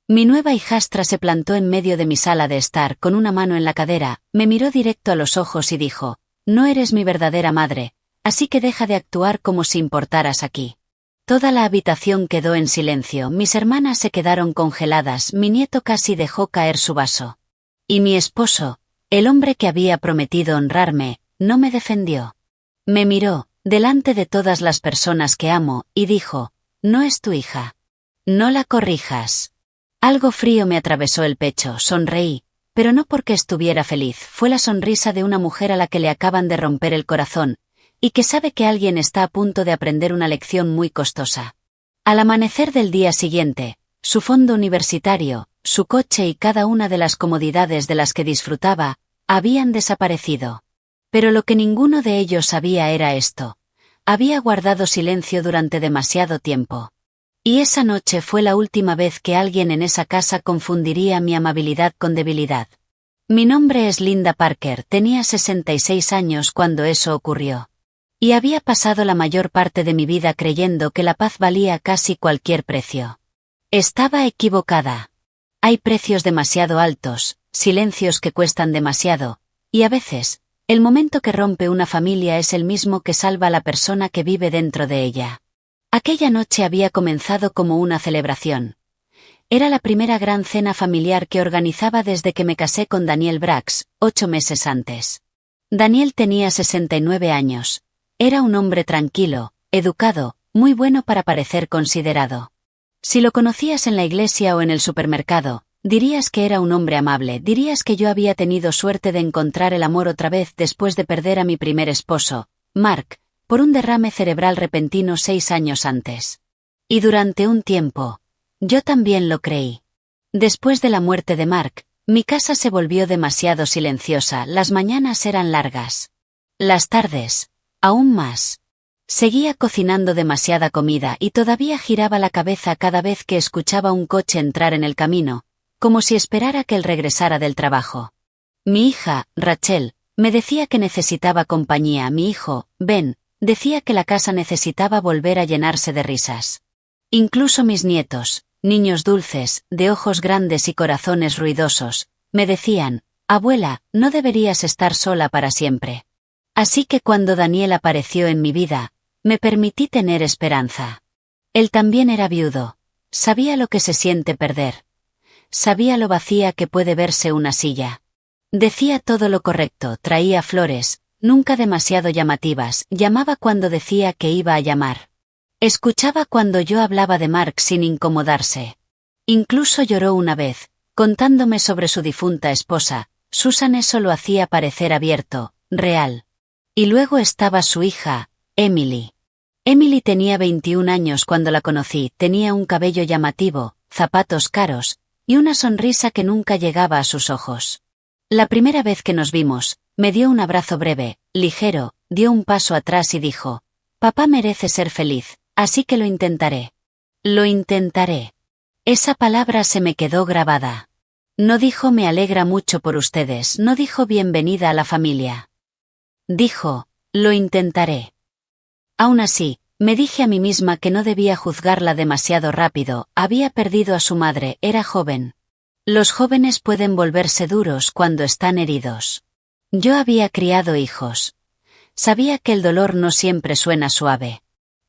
Mi nueva hijastra se plantó en medio de mi sala de estar con una mano en la cadera, me miró directo a los ojos y dijo: «No eres mi verdadera madre, así que deja de actuar como si importaras aquí». Toda la habitación quedó en silencio, mis hermanas se quedaron congeladas, mi nieto casi dejó caer su vaso. Y mi esposo, el hombre que había prometido honrarme, no me defendió. Me miró, delante de todas las personas que amo, y dijo: «No es tu hija. No la corrijas». Algo frío me atravesó el pecho, sonreí, pero no porque estuviera feliz, fue la sonrisa de una mujer a la que le acaban de romper el corazón, y que sabe que alguien está a punto de aprender una lección muy costosa. Al amanecer del día siguiente, su fondo universitario, su coche y cada una de las comodidades de las que disfrutaba, habían desaparecido. Pero lo que ninguno de ellos sabía era esto: había guardado silencio durante demasiado tiempo. Y esa noche fue la última vez que alguien en esa casa confundiría mi amabilidad con debilidad. Mi nombre es Linda Parker, tenía 66 años cuando eso ocurrió. Y había pasado la mayor parte de mi vida creyendo que la paz valía casi cualquier precio. Estaba equivocada. Hay precios demasiado altos, silencios que cuestan demasiado, y a veces, el momento que rompe una familia es el mismo que salva a la persona que vive dentro de ella. Aquella noche había comenzado como una celebración. Era la primera gran cena familiar que organizaba desde que me casé con Daniel Brax, 8 meses antes. Daniel tenía 69 años. Era un hombre tranquilo, educado, muy bueno para parecer considerado. Si lo conocías en la iglesia o en el supermercado, dirías que era un hombre amable, dirías que yo había tenido suerte de encontrar el amor otra vez después de perder a mi primer esposo, Mark, por un derrame cerebral repentino 6 años antes. Y durante un tiempo, yo también lo creí. Después de la muerte de Mark, mi casa se volvió demasiado silenciosa, las mañanas eran largas. Las tardes, aún más. Seguía cocinando demasiada comida y todavía giraba la cabeza cada vez que escuchaba un coche entrar en el camino, como si esperara que él regresara del trabajo. Mi hija, Rachel, me decía que necesitaba compañía, mi hijo, Ben, decía que la casa necesitaba volver a llenarse de risas. Incluso mis nietos, niños dulces, de ojos grandes y corazones ruidosos, me decían: «Abuela, no deberías estar sola para siempre». Así que cuando Daniel apareció en mi vida, me permití tener esperanza. Él también era viudo. Sabía lo que se siente perder. Sabía lo vacía que puede verse una silla. Decía todo lo correcto, traía flores, nunca demasiado llamativas, llamaba cuando decía que iba a llamar. Escuchaba cuando yo hablaba de Mark sin incomodarse. Incluso lloró una vez, contándome sobre su difunta esposa. Susan. Eso lo hacía parecer abierto, real. Y luego estaba su hija, Emily. Emily tenía 21 años cuando la conocí, tenía un cabello llamativo, zapatos caros, y una sonrisa que nunca llegaba a sus ojos. La primera vez que nos vimos, me dio un abrazo breve, ligero, dio un paso atrás y dijo: «Papá merece ser feliz, así que lo intentaré». Lo intentaré. Esa palabra se me quedó grabada. No dijo «me alegra mucho por ustedes», no dijo «bienvenida a la familia». Dijo: «lo intentaré». Aún así, me dije a mí misma que no debía juzgarla demasiado rápido, había perdido a su madre, era joven. Los jóvenes pueden volverse duros cuando están heridos. Yo había criado hijos. Sabía que el dolor no siempre suena suave.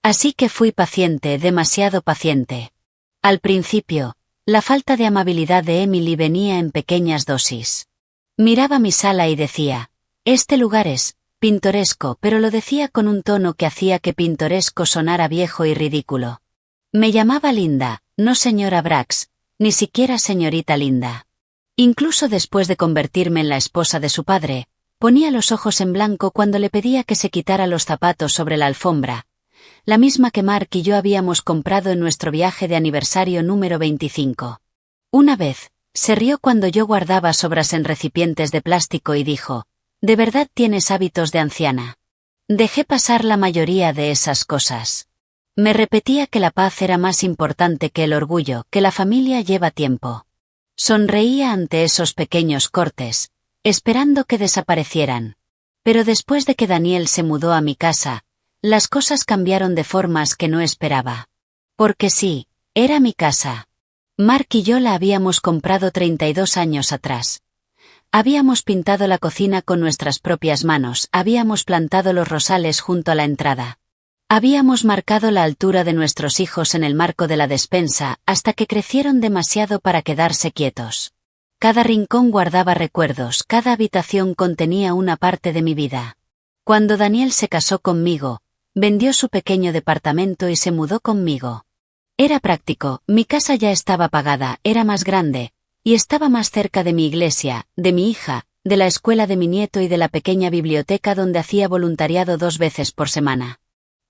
Así que fui paciente, demasiado paciente. Al principio, la falta de amabilidad de Emily venía en pequeñas dosis. Miraba mi sala y decía: «Este lugar es pintoresco», pero lo decía con un tono que hacía que pintoresco sonara viejo y ridículo. Me llamaba Linda, no señora Brax, ni siquiera señorita Linda. Incluso después de convertirme en la esposa de su padre, ponía los ojos en blanco cuando le pedía que se quitara los zapatos sobre la alfombra, la misma que Mark y yo habíamos comprado en nuestro viaje de aniversario número 25. Una vez, se rió cuando yo guardaba sobras en recipientes de plástico y dijo: «¿De verdad tienes hábitos de anciana?». Dejé pasar la mayoría de esas cosas. Me repetía que la paz era más importante que el orgullo, que la familia lleva tiempo. Sonreía ante esos pequeños cortes, esperando que desaparecieran. Pero después de que Daniel se mudó a mi casa, las cosas cambiaron de formas que no esperaba. Porque sí, era mi casa. Mark y yo la habíamos comprado 32 años atrás. Habíamos pintado la cocina con nuestras propias manos, habíamos plantado los rosales junto a la entrada. Habíamos marcado la altura de nuestros hijos en el marco de la despensa, hasta que crecieron demasiado para quedarse quietos. Cada rincón guardaba recuerdos, cada habitación contenía una parte de mi vida. Cuando Daniel se casó conmigo, vendió su pequeño departamento y se mudó conmigo. Era práctico, mi casa ya estaba pagada, era más grande, y estaba más cerca de mi iglesia, de mi hija, de la escuela de mi nieto y de la pequeña biblioteca donde hacía voluntariado 2 veces por semana.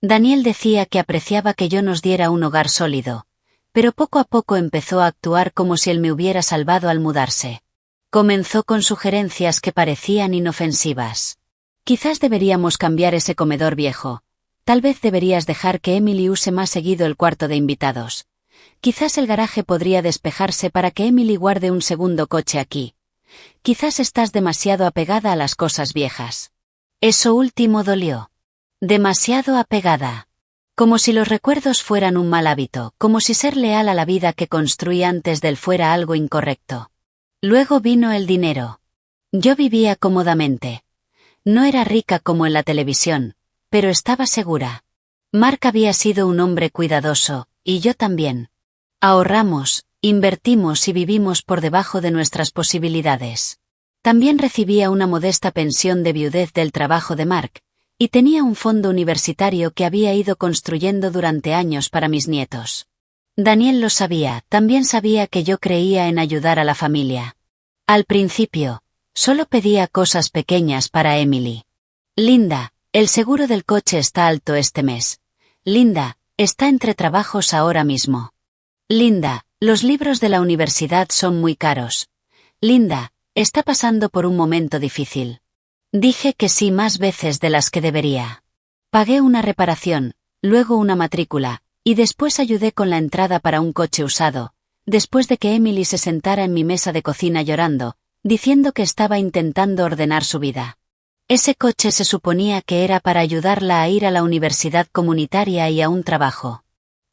Daniel decía que apreciaba que yo nos diera un hogar sólido, pero poco a poco empezó a actuar como si él me hubiera salvado al mudarse. Comenzó con sugerencias que parecían inofensivas. Quizás deberíamos cambiar ese comedor viejo. Tal vez deberías dejar que Emily use más seguido el cuarto de invitados. Quizás el garaje podría despejarse para que Emily guarde un segundo coche aquí. Quizás estás demasiado apegada a las cosas viejas. Eso último dolió. Demasiado apegada. Como si los recuerdos fueran un mal hábito, como si ser leal a la vida que construí antes de él fuera algo incorrecto. Luego vino el dinero. Yo vivía cómodamente. No era rica como en la televisión, pero estaba segura. Mark había sido un hombre cuidadoso, y yo también. Ahorramos, invertimos y vivimos por debajo de nuestras posibilidades. También recibía una modesta pensión de viudez del trabajo de Mark, y tenía un fondo universitario que había ido construyendo durante años para mis nietos. Daniel lo sabía, también sabía que yo creía en ayudar a la familia. Al principio, solo pedía cosas pequeñas para Emily. Linda, el seguro del coche está alto este mes. Linda, está entre trabajos ahora mismo. Linda, los libros de la universidad son muy caros. Linda, está pasando por un momento difícil. Dije que sí más veces de las que debería. Pagué una reparación, luego una matrícula, y después ayudé con la entrada para un coche usado, después de que Emily se sentara en mi mesa de cocina llorando, diciendo que estaba intentando ordenar su vida. Ese coche se suponía que era para ayudarla a ir a la universidad comunitaria y a un trabajo.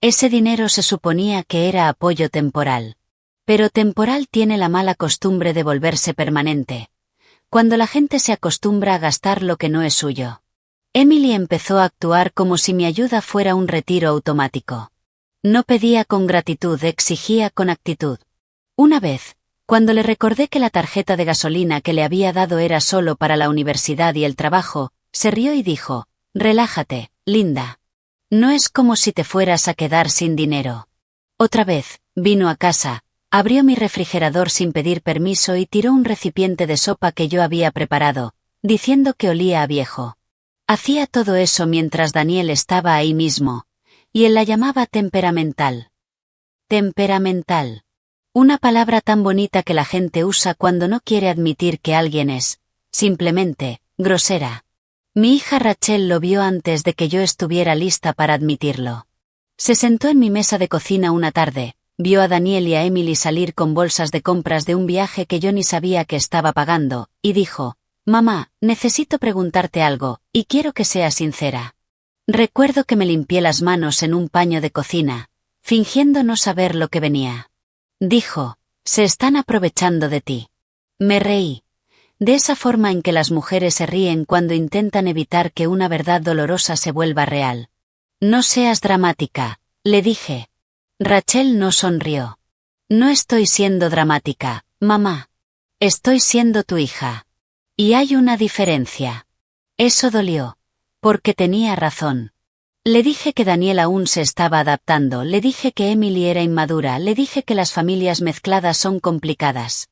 Ese dinero se suponía que era apoyo temporal. Pero temporal tiene la mala costumbre de volverse permanente. Cuando la gente se acostumbra a gastar lo que no es suyo. Emily empezó a actuar como si mi ayuda fuera un retiro automático. No pedía con gratitud, exigía con actitud. Una vez, cuando le recordé que la tarjeta de gasolina que le había dado era solo para la universidad y el trabajo, se rió y dijo, «Relájate, Linda. No es como si te fueras a quedar sin dinero». Otra vez, vino a casa, abrió mi refrigerador sin pedir permiso y tiró un recipiente de sopa que yo había preparado, diciendo que olía a viejo. Hacía todo eso mientras Daniel estaba ahí mismo, y él la llamaba temperamental. Temperamental. Una palabra tan bonita que la gente usa cuando no quiere admitir que alguien es, simplemente, grosera. Mi hija Rachel lo vio antes de que yo estuviera lista para admitirlo. Se sentó en mi mesa de cocina una tarde, vio a Daniel y a Emily salir con bolsas de compras de un viaje que yo ni sabía que estaba pagando, y dijo, «Mamá, necesito preguntarte algo, y quiero que seas sincera». Recuerdo que me limpié las manos en un paño de cocina, fingiendo no saber lo que venía. Dijo, «Se están aprovechando de ti». Me reí. De esa forma en que las mujeres se ríen cuando intentan evitar que una verdad dolorosa se vuelva real. «No seas dramática», le dije. Rachel no sonrió. «No estoy siendo dramática, mamá. Estoy siendo tu hija. Y hay una diferencia». Eso dolió. Porque tenía razón. Le dije que Daniel aún se estaba adaptando, le dije que Emily era inmadura, le dije que las familias mezcladas son complicadas.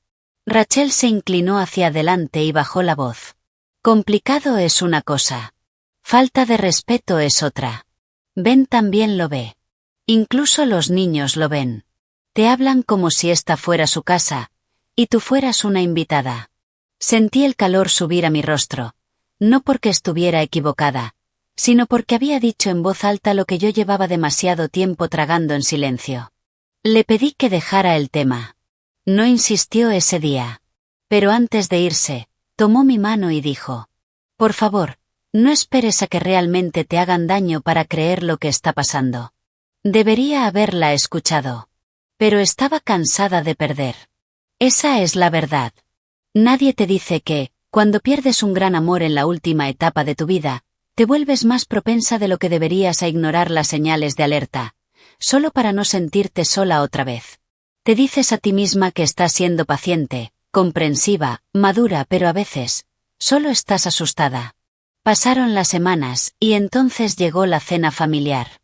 Rachel se inclinó hacia adelante y bajó la voz. Complicado es una cosa. Falta de respeto es otra. Ben también lo ve. Incluso los niños lo ven. Te hablan como si esta fuera su casa, y tú fueras una invitada. Sentí el calor subir a mi rostro, no porque estuviera equivocada, sino porque había dicho en voz alta lo que yo llevaba demasiado tiempo tragando en silencio. Le pedí que dejara el tema. No insistió ese día. Pero antes de irse, tomó mi mano y dijo, «Por favor, no esperes a que realmente te hagan daño para creer lo que está pasando». Debería haberla escuchado. Pero estaba cansada de perder. Esa es la verdad. Nadie te dice que, cuando pierdes un gran amor en la última etapa de tu vida, te vuelves más propensa de lo que deberías a ignorar las señales de alerta, solo para no sentirte sola otra vez. Te dices a ti misma que estás siendo paciente, comprensiva, madura, pero a veces, solo estás asustada. Pasaron las semanas, y entonces llegó la cena familiar.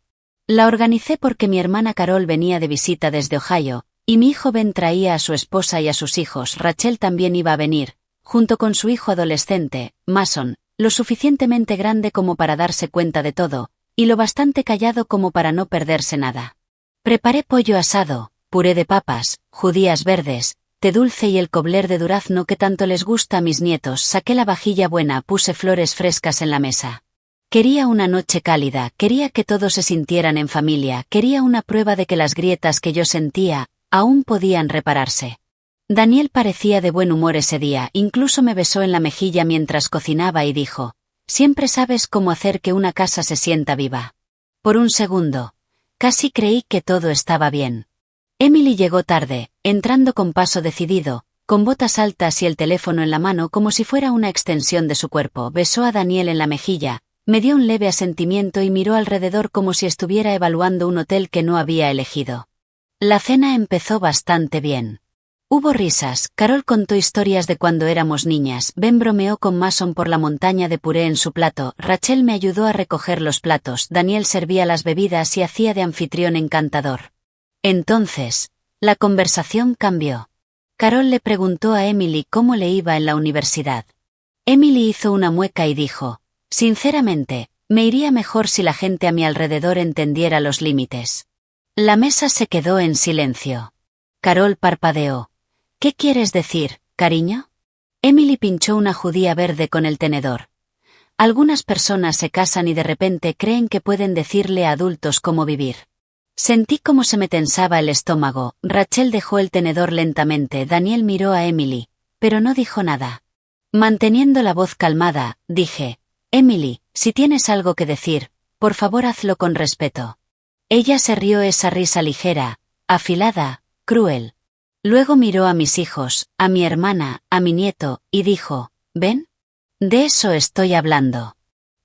La organicé porque mi hermana Carol venía de visita desde Ohio, y mi hijo Ben traía a su esposa y a sus hijos. Rachel también iba a venir, junto con su hijo adolescente, Mason, lo suficientemente grande como para darse cuenta de todo, y lo bastante callado como para no perderse nada. Preparé pollo asado, puré de papas, judías verdes, té dulce y el cobler de durazno que tanto les gusta a mis nietos. Saqué la vajilla buena, puse flores frescas en la mesa. Quería una noche cálida, quería que todos se sintieran en familia, quería una prueba de que las grietas que yo sentía, aún podían repararse. Daniel parecía de buen humor ese día, incluso me besó en la mejilla mientras cocinaba y dijo, «Siempre sabes cómo hacer que una casa se sienta viva». Por un segundo, casi creí que todo estaba bien. Emily llegó tarde, entrando con paso decidido, con botas altas y el teléfono en la mano como si fuera una extensión de su cuerpo. Besó a Daniel en la mejilla, me dio un leve asentimiento y miró alrededor como si estuviera evaluando un hotel que no había elegido. La cena empezó bastante bien. Hubo risas, Carol contó historias de cuando éramos niñas, Ben bromeó con Mason por la montaña de puré en su plato, Rachel me ayudó a recoger los platos, Daniel servía las bebidas y hacía de anfitrión encantador. Entonces, la conversación cambió. Carol le preguntó a Emily cómo le iba en la universidad. Emily hizo una mueca y dijo, «Sinceramente, me iría mejor si la gente a mi alrededor entendiera los límites». La mesa se quedó en silencio. Carol parpadeó. «¿Qué quieres decir, cariño?» Emily pinchó una judía verde con el tenedor. Algunas personas se casan y de repente creen que pueden decirle a adultos cómo vivir. Sentí cómo se me tensaba el estómago. Rachel dejó el tenedor lentamente. Daniel miró a Emily, pero no dijo nada. Manteniendo la voz calmada, dije, «Emily, si tienes algo que decir, por favor hazlo con respeto». Ella se rió, esa risa ligera, afilada, cruel. Luego miró a mis hijos, a mi hermana, a mi nieto, y dijo, «¿Ven? De eso estoy hablando.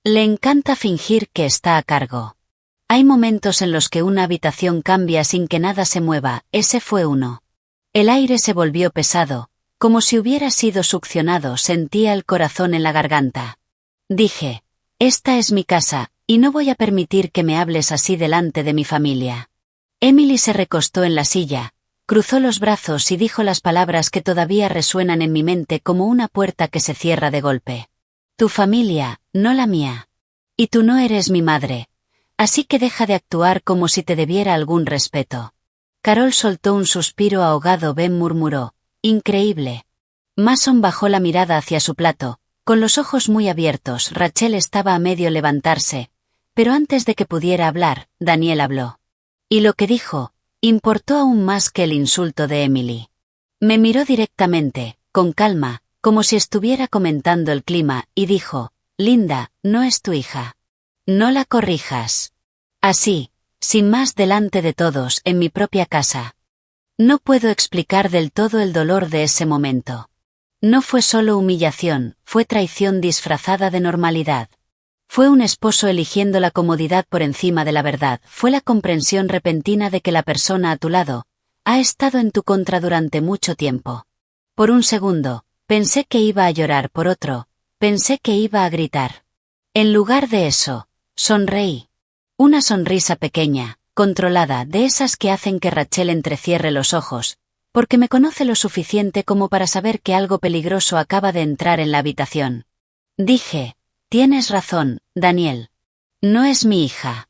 Le encanta fingir que está a cargo». Hay momentos en los que una habitación cambia sin que nada se mueva, ese fue uno. El aire se volvió pesado, como si hubiera sido succionado, sentía el corazón en la garganta. Dije, «Esta es mi casa, y no voy a permitir que me hables así delante de mi familia». Emily se recostó en la silla, cruzó los brazos y dijo las palabras que todavía resuenan en mi mente como una puerta que se cierra de golpe. «Tu familia, no la mía. Y tú no eres mi madre. Así que deja de actuar como si te debiera algún respeto». Carol soltó un suspiro ahogado. Ben murmuró, «Increíble». Mason bajó la mirada hacia su plato, con los ojos muy abiertos. Rachel estaba a medio levantarse, pero antes de que pudiera hablar, Daniel habló. Y lo que dijo, importó aún más que el insulto de Emily. Me miró directamente, con calma, como si estuviera comentando el clima, y dijo, «Linda, no es tu hija. No la corrijas. Así, sin más delante de todos, en mi propia casa». No puedo explicar del todo el dolor de ese momento. No fue solo humillación, fue traición disfrazada de normalidad. Fue un esposo eligiendo la comodidad por encima de la verdad, fue la comprensión repentina de que la persona a tu lado ha estado en tu contra durante mucho tiempo. Por un segundo, pensé que iba a llorar, por otro, pensé que iba a gritar. En lugar de eso, sonreí. Una sonrisa pequeña, controlada, de esas que hacen que Rachel entrecierre los ojos, porque me conoce lo suficiente como para saber que algo peligroso acaba de entrar en la habitación. Dije, «Tienes razón, Daniel. No es mi hija».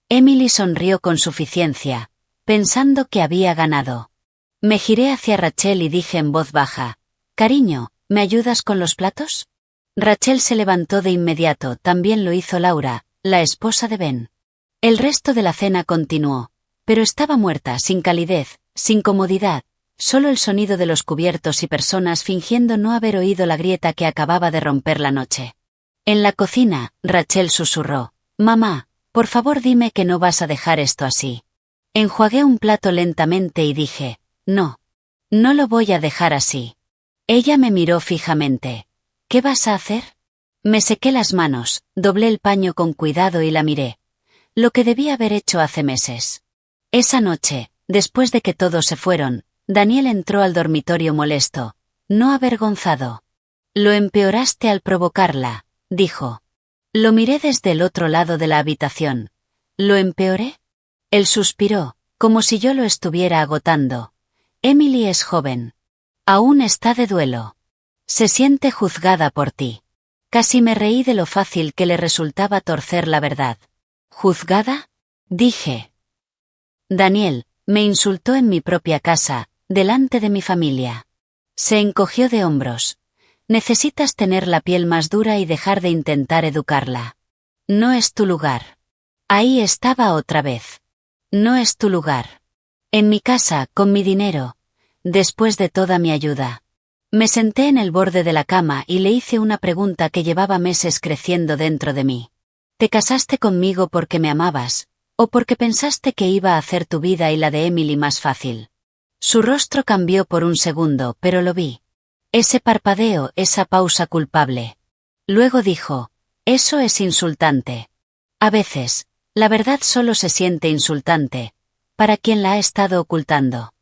Emily sonrió con suficiencia, pensando que había ganado. Me giré hacia Rachel y dije en voz baja, «Cariño, ¿me ayudas con los platos?» Rachel se levantó de inmediato, también lo hizo Laura, la esposa de Ben. El resto de la cena continuó, pero estaba muerta, sin calidez, sin comodidad, solo el sonido de los cubiertos y personas fingiendo no haber oído la grieta que acababa de romper la noche. En la cocina, Rachel susurró, «Mamá, por favor dime que no vas a dejar esto así». Enjuagué un plato lentamente y dije, no. No lo voy a dejar así. Ella me miró fijamente. ¿Qué vas a hacer? Me sequé las manos, doblé el paño con cuidado y la miré. Lo que debía haber hecho hace meses. Esa noche, después de que todos se fueron, Daniel entró al dormitorio molesto, no avergonzado. Lo empeoraste al provocarla, dijo. Lo miré desde el otro lado de la habitación. ¿Lo empeoré? Él suspiró, como si yo lo estuviera agotando. Emily es joven. Aún está de duelo. Se siente juzgada por ti. Casi me reí de lo fácil que le resultaba torcer la verdad. ¿Juzgada? Dije. Daniel, me insultó en mi propia casa, delante de mi familia. Se encogió de hombros. Necesitas tener la piel más dura y dejar de intentar educarla. No es tu lugar. Ahí estaba otra vez. No es tu lugar. En mi casa, con mi dinero. Después de toda mi ayuda. Me senté en el borde de la cama y le hice una pregunta que llevaba meses creciendo dentro de mí. ¿Te casaste conmigo porque me amabas, o porque pensaste que iba a hacer tu vida y la de Emily más fácil? Su rostro cambió por un segundo, pero lo vi. Ese parpadeo, esa pausa culpable. Luego dijo, eso es insultante. A veces, la verdad solo se siente insultante, para quien la ha estado ocultando.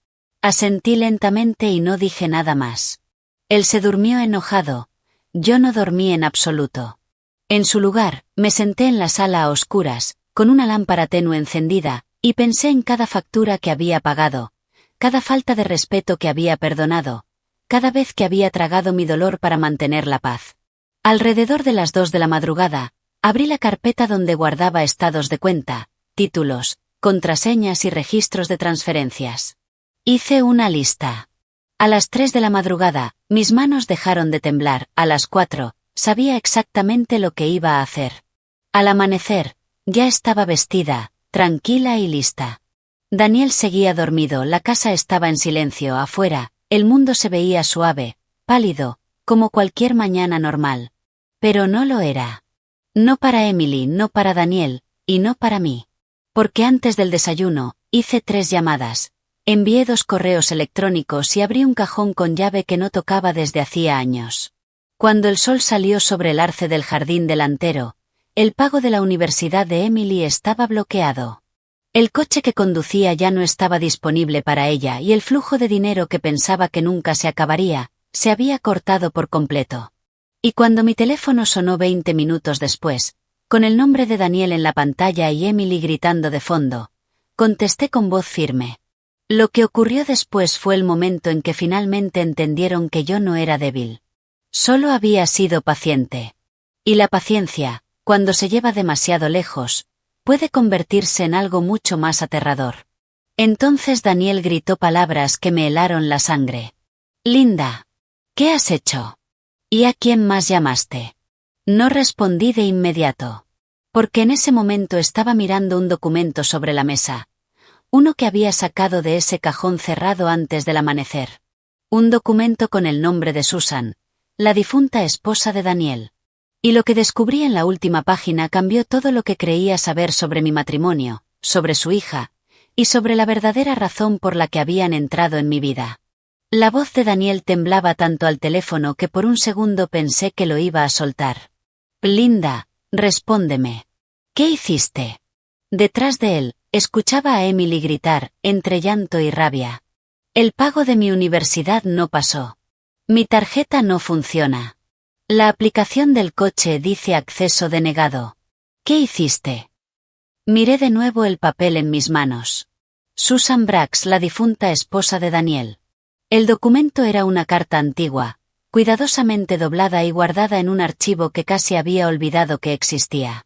Asentí lentamente y no dije nada más. Él se durmió enojado. Yo no dormí en absoluto. En su lugar, me senté en la sala a oscuras, con una lámpara tenue encendida, y pensé en cada factura que había pagado, cada falta de respeto que había perdonado, cada vez que había tragado mi dolor para mantener la paz. Alrededor de las 2 de la madrugada, abrí la carpeta donde guardaba estados de cuenta, títulos, contraseñas y registros de transferencias. Hice una lista. A las 3 de la madrugada, mis manos dejaron de temblar. A las 4, sabía exactamente lo que iba a hacer. Al amanecer, ya estaba vestida, tranquila y lista. Daniel seguía dormido, la casa estaba en silencio. Afuera, el mundo se veía suave, pálido, como cualquier mañana normal. Pero no lo era. No para Emily, no para Daniel, y no para mí. Porque antes del desayuno, hice 3 llamadas. Envié 2 correos electrónicos y abrí un cajón con llave que no tocaba desde hacía años. Cuando el sol salió sobre el arce del jardín delantero, el pago de la universidad de Emily estaba bloqueado. El coche que conducía ya no estaba disponible para ella y el flujo de dinero que pensaba que nunca se acabaría, se había cortado por completo. Y cuando mi teléfono sonó 20 minutos después, con el nombre de Daniel en la pantalla y Emily gritando de fondo, contesté con voz firme. Lo que ocurrió después fue el momento en que finalmente entendieron que yo no era débil. Solo había sido paciente. Y la paciencia, cuando se lleva demasiado lejos, puede convertirse en algo mucho más aterrador. Entonces Daniel gritó palabras que me helaron la sangre. Linda. ¿Qué has hecho? ¿Y a quién más llamaste? No respondí de inmediato. Porque en ese momento estaba mirando un documento sobre la mesa. Uno que había sacado de ese cajón cerrado antes del amanecer. Un documento con el nombre de Susan, la difunta esposa de Daniel. Y lo que descubrí en la última página cambió todo lo que creía saber sobre mi matrimonio, sobre su hija, y sobre la verdadera razón por la que habían entrado en mi vida. La voz de Daniel temblaba tanto al teléfono que por un segundo pensé que lo iba a soltar. Linda, respóndeme. ¿Qué hiciste? Detrás de él, escuchaba a Emily gritar, entre llanto y rabia. El pago de mi universidad no pasó. Mi tarjeta no funciona. La aplicación del coche dice acceso denegado. ¿Qué hiciste? Miré de nuevo el papel en mis manos. Susan Brax, la difunta esposa de Daniel. El documento era una carta antigua, cuidadosamente doblada y guardada en un archivo que casi había olvidado que existía.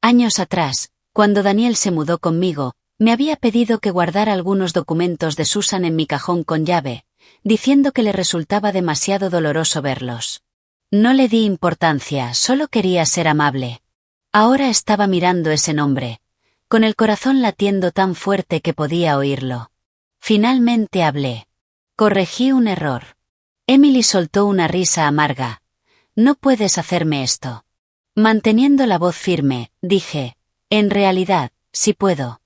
Años atrás, cuando Daniel se mudó conmigo, me había pedido que guardara algunos documentos de Susan en mi cajón con llave, diciendo que le resultaba demasiado doloroso verlos. No le di importancia, solo quería ser amable. Ahora estaba mirando ese nombre, con el corazón latiendo tan fuerte que podía oírlo. Finalmente hablé. Corregí un error. Emily soltó una risa amarga. No puedes hacerme esto. Manteniendo la voz firme, dije, en realidad, sí puedo.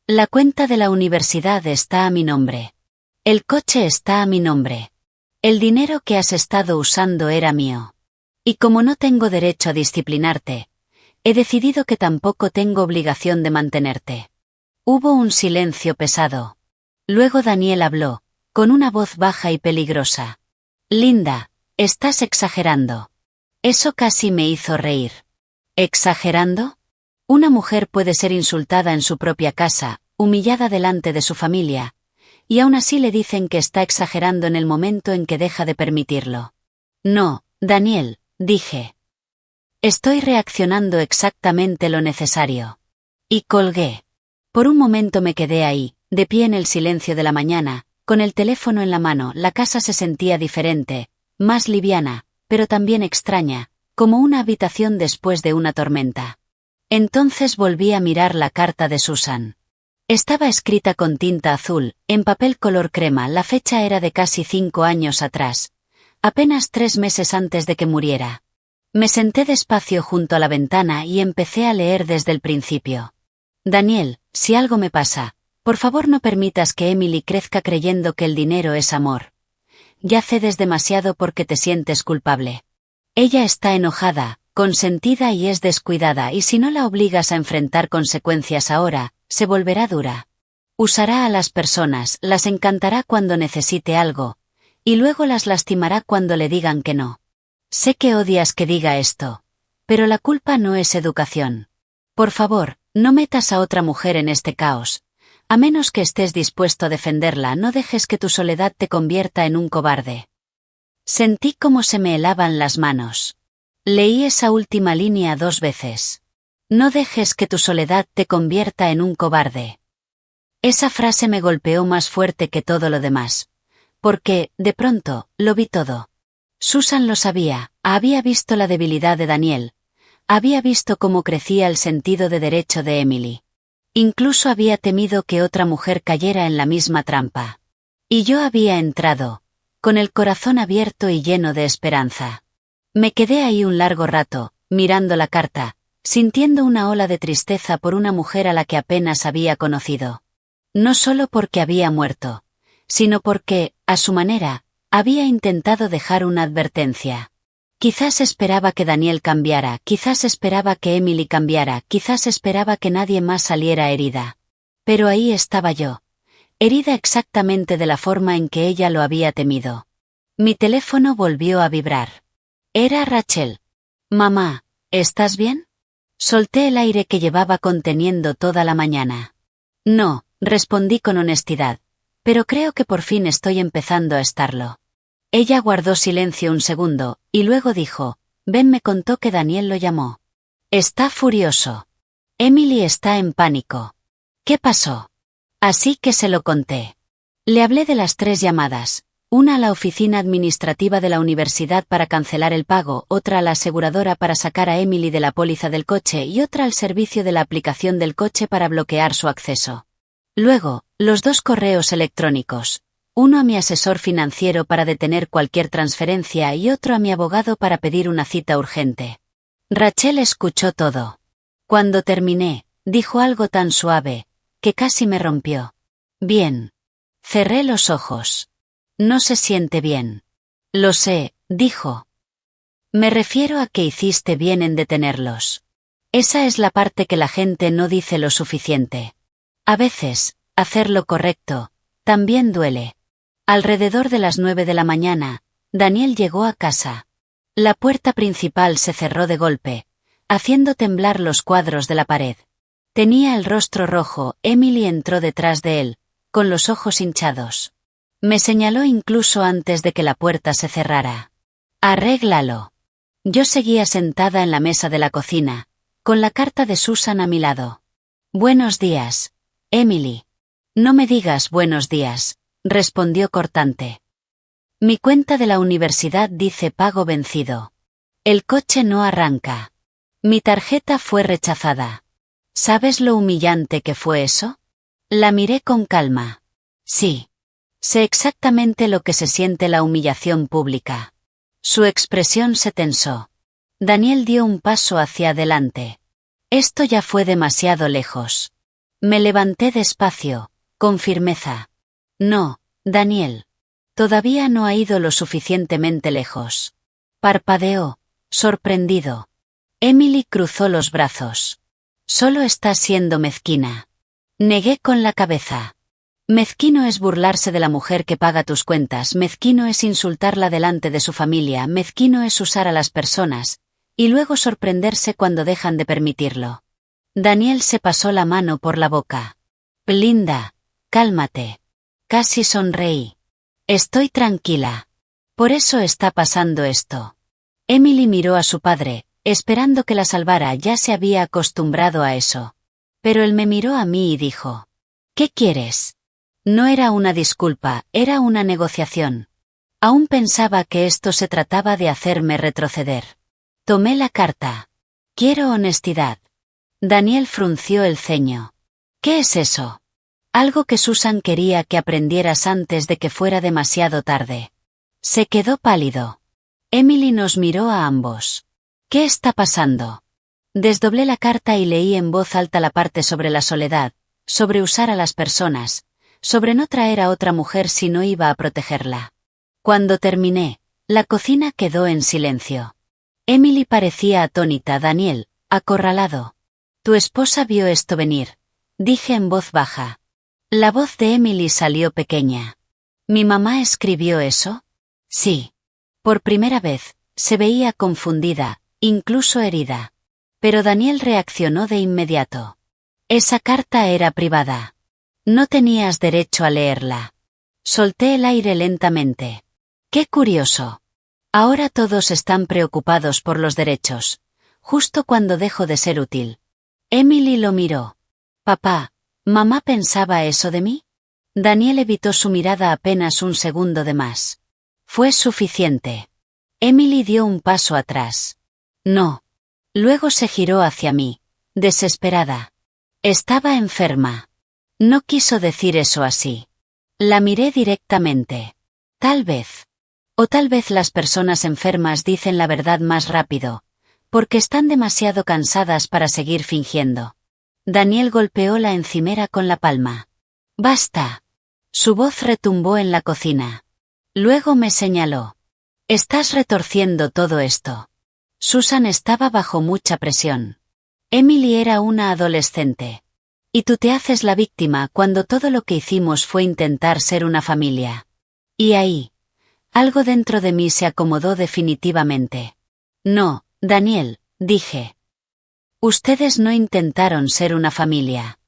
La cuenta de la universidad está a mi nombre. El coche está a mi nombre. El dinero que has estado usando era mío. Y como no tengo derecho a disciplinarte, he decidido que tampoco tengo obligación de mantenerte. Hubo un silencio pesado. Luego Daniel habló, con una voz baja y peligrosa. Linda, estás exagerando. Eso casi me hizo reír. ¿Exagerando? Una mujer puede ser insultada en su propia casa, humillada delante de su familia, y aún así le dicen que está exagerando en el momento en que deja de permitirlo. No, Daniel, dije. Estoy reaccionando exactamente lo necesario. Y colgué. Por un momento me quedé ahí, de pie en el silencio de la mañana, con el teléfono en la mano. La casa se sentía diferente, más liviana, pero también extraña, como una habitación después de una tormenta. Entonces volví a mirar la carta de Susan. Estaba escrita con tinta azul, en papel color crema. La fecha era de casi 5 años atrás, apenas 3 meses antes de que muriera. Me senté despacio junto a la ventana y empecé a leer desde el principio. Daniel, si algo me pasa, por favor no permitas que Emily crezca creyendo que el dinero es amor. Ya cedes demasiado porque te sientes culpable. Ella está enojada, consentida y es descuidada, y si no la obligas a enfrentar consecuencias ahora, se volverá dura. Usará a las personas, las encantará cuando necesite algo, y luego las lastimará cuando le digan que no. Sé que odias que diga esto, pero la culpa no es educación. Por favor, no metas a otra mujer en este caos. A menos que estés dispuesto a defenderla, no dejes que tu soledad te convierta en un cobarde. Sentí cómo se me helaban las manos. Leí esa última línea 2 veces. No dejes que tu soledad te convierta en un cobarde. Esa frase me golpeó más fuerte que todo lo demás. Porque, de pronto, lo vi todo. Susan lo sabía, había visto la debilidad de Daniel. Había visto cómo crecía el sentido de derecho de Emily. Incluso había temido que otra mujer cayera en la misma trampa. Y yo había entrado, con el corazón abierto y lleno de esperanza. Me quedé ahí un largo rato, mirando la carta, sintiendo una ola de tristeza por una mujer a la que apenas había conocido. No solo porque había muerto, sino porque, a su manera, había intentado dejar una advertencia. Quizás esperaba que Daniel cambiara, quizás esperaba que Emily cambiara, quizás esperaba que nadie más saliera herida. Pero ahí estaba yo, herida exactamente de la forma en que ella lo había temido. Mi teléfono volvió a vibrar. Era Rachel. Mamá, ¿estás bien? Solté el aire que llevaba conteniendo toda la mañana. No, respondí con honestidad, pero creo que por fin estoy empezando a estarlo. Ella guardó silencio un segundo, y luego dijo, Ben me contó que Daniel lo llamó. Está furioso. Emily está en pánico. ¿Qué pasó? Así que se lo conté. Le hablé de las 3 llamadas, una a la oficina administrativa de la universidad para cancelar el pago, otra a la aseguradora para sacar a Emily de la póliza del coche y otra al servicio de la aplicación del coche para bloquear su acceso. Luego, los 2 correos electrónicos. Uno a mi asesor financiero para detener cualquier transferencia y otro a mi abogado para pedir una cita urgente. Rachel escuchó todo. Cuando terminé, dijo algo tan suave, que casi me rompió. Bien. Cerré los ojos. No se siente bien. Lo sé, dijo. Me refiero a que hiciste bien en detenerlos. Esa es la parte que la gente no dice lo suficiente. A veces, hacer lo correcto, también duele. Alrededor de las 9 de la mañana, Daniel llegó a casa. La puerta principal se cerró de golpe, haciendo temblar los cuadros de la pared. Tenía el rostro rojo. Emily entró detrás de él, con los ojos hinchados. Me señaló incluso antes de que la puerta se cerrara. Arréglalo. Yo seguía sentada en la mesa de la cocina, con la carta de Susan a mi lado. Buenos días, Emily. No me digas buenos días, respondió cortante. Mi cuenta de la universidad dice pago vencido. El coche no arranca. Mi tarjeta fue rechazada. ¿Sabes lo humillante que fue eso? La miré con calma. Sí. Sé exactamente lo que se siente la humillación pública. Su expresión se tensó. Daniel dio un paso hacia adelante. Esto ya fue demasiado lejos. Me levanté despacio, con firmeza. No, Daniel. Todavía no ha ido lo suficientemente lejos. Parpadeó, sorprendido. Emily cruzó los brazos. Solo estás siendo mezquina. Negué con la cabeza. Mezquino es burlarse de la mujer que paga tus cuentas, mezquino es insultarla delante de su familia, mezquino es usar a las personas, y luego sorprenderse cuando dejan de permitirlo. Daniel se pasó la mano por la boca. Linda, cálmate. Casi sonreí. Estoy tranquila. Por eso está pasando esto. Emily miró a su padre, esperando que la salvara, ya se había acostumbrado a eso. Pero él me miró a mí y dijo: ¿Qué quieres? No era una disculpa, era una negociación. Aún pensaba que esto se trataba de hacerme retroceder. Tomé la carta. Quiero honestidad. Daniel frunció el ceño. ¿Qué es eso? Algo que Susan quería que aprendieras antes de que fuera demasiado tarde. Se quedó pálido. Emily nos miró a ambos. ¿Qué está pasando? Desdoblé la carta y leí en voz alta la parte sobre la soledad, sobre usar a las personas, sobre no traer a otra mujer si no iba a protegerla. Cuando terminé, la cocina quedó en silencio. Emily parecía atónita. Daniel, acorralado. Tu esposa vio esto venir, dije en voz baja. La voz de Emily salió pequeña. ¿Mi mamá escribió eso? Sí. Por primera vez, se veía confundida, incluso herida. Pero Daniel reaccionó de inmediato. Esa carta era privada. No tenías derecho a leerla. Solté el aire lentamente. Qué curioso. Ahora todos están preocupados por los derechos, justo cuando dejo de ser útil. Emily lo miró. Papá, ¿mamá pensaba eso de mí? Daniel evitó su mirada apenas un segundo de más. Fue suficiente. Emily dio un paso atrás. No. Luego se giró hacia mí, desesperada. Estaba enferma. No quiso decir eso así. La miré directamente. Tal vez. O tal vez las personas enfermas dicen la verdad más rápido, porque están demasiado cansadas para seguir fingiendo. Daniel golpeó la encimera con la palma. Basta. Su voz retumbó en la cocina. Luego me señaló. Estás retorciendo todo esto. Susan estaba bajo mucha presión. Emily era una adolescente. Y tú te haces la víctima cuando todo lo que hicimos fue intentar ser una familia. Y ahí, algo dentro de mí se acomodó definitivamente. No, Daniel, dije. Ustedes no intentaron ser una familia.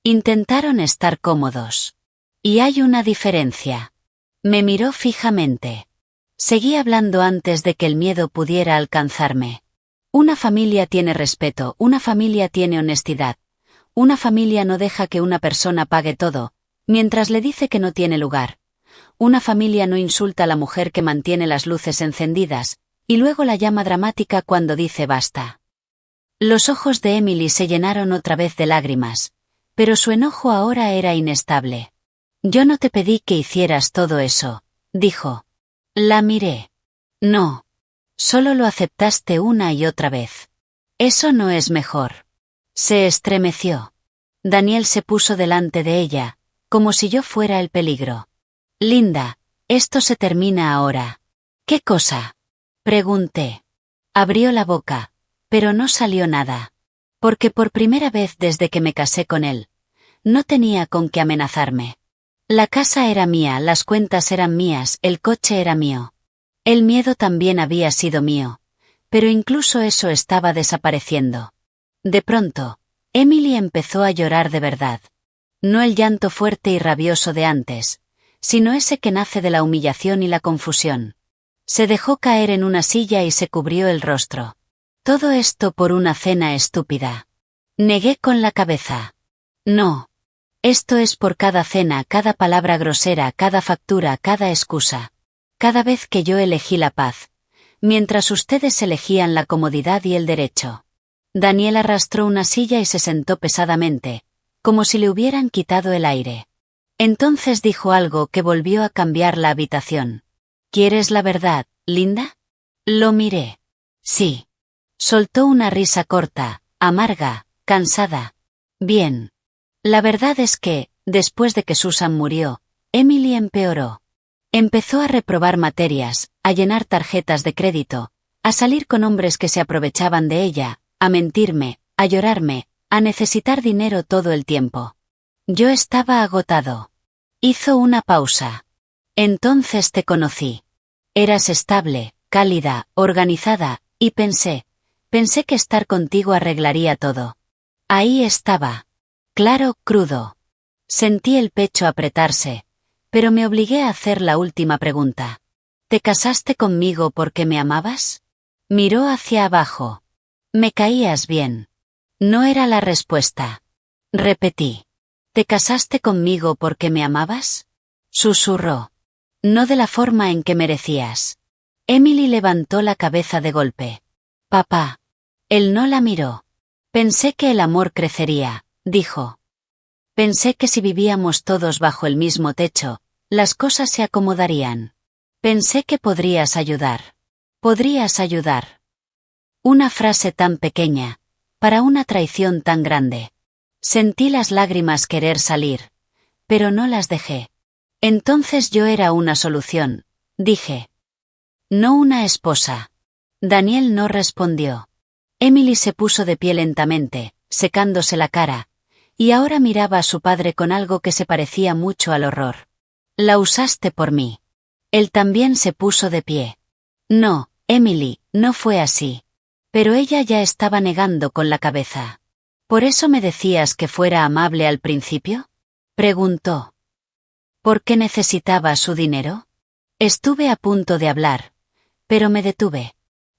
Intentaron estar cómodos. Y hay una diferencia. Me miró fijamente. Seguí hablando antes de que el miedo pudiera alcanzarme. Una familia tiene respeto, una familia tiene honestidad. Una familia no deja que una persona pague todo, mientras le dice que no tiene lugar. Una familia no insulta a la mujer que mantiene las luces encendidas, y luego la llama dramática cuando dice basta. Los ojos de Emily se llenaron otra vez de lágrimas, pero su enojo ahora era inestable. Yo no te pedí que hicieras todo eso, dijo. La miré. No. Solo lo aceptaste una y otra vez. Eso no es mejor. Se estremeció. Daniel se puso delante de ella, como si yo fuera el peligro. Linda, esto se termina ahora. ¿Qué cosa? Pregunté. Abrió la boca, pero no salió nada. Porque por primera vez desde que me casé con él, no tenía con qué amenazarme. La casa era mía, las cuentas eran mías, el coche era mío. El miedo también había sido mío, pero incluso eso estaba desapareciendo. De pronto, Emily empezó a llorar de verdad. No el llanto fuerte y rabioso de antes, sino ese que nace de la humillación y la confusión. Se dejó caer en una silla y se cubrió el rostro. Todo esto por una cena estúpida. Negué con la cabeza. No. Esto es por cada cena, cada palabra grosera, cada factura, cada excusa. Cada vez que yo elegí la paz, mientras ustedes elegían la comodidad y el derecho. Daniel arrastró una silla y se sentó pesadamente, como si le hubieran quitado el aire. Entonces dijo algo que volvió a cambiar la habitación. ¿Quieres la verdad, Linda? Lo miré. Sí. Soltó una risa corta, amarga, cansada. Bien. La verdad es que, después de que Susan murió, Emily empeoró. Empezó a reprobar materias, a llenar tarjetas de crédito, a salir con hombres que se aprovechaban de ella, a mentirme, a llorarme, a necesitar dinero todo el tiempo. Yo estaba agotado. Hizo una pausa. Entonces te conocí. Eras estable, cálida, organizada, y pensé que estar contigo arreglaría todo. Ahí estaba. Claro, crudo. Sentí el pecho apretarse, pero me obligué a hacer la última pregunta. ¿Te casaste conmigo porque me amabas? Miró hacia abajo. Me caías bien. No era la respuesta. Repetí. ¿Te casaste conmigo porque me amabas? Susurró. No de la forma en que merecías. Emily levantó la cabeza de golpe. Papá. Él no la miró. Pensé que el amor crecería, dijo. Pensé que si vivíamos todos bajo el mismo techo, las cosas se acomodarían. Pensé que podrías ayudar. Podrías ayudar. Una frase tan pequeña, para una traición tan grande. Sentí las lágrimas querer salir, pero no las dejé. Entonces yo era una solución, dije. No una esposa. Daniel no respondió. Emily se puso de pie lentamente, secándose la cara, y ahora miraba a su padre con algo que se parecía mucho al horror. La usaste por mí. Él también se puso de pie. No, Emily, no fue así. Pero ella ya estaba negando con la cabeza. ¿Por eso me decías que fuera amable al principio? Preguntó. ¿Por qué necesitaba su dinero? Estuve a punto de hablar, pero me detuve.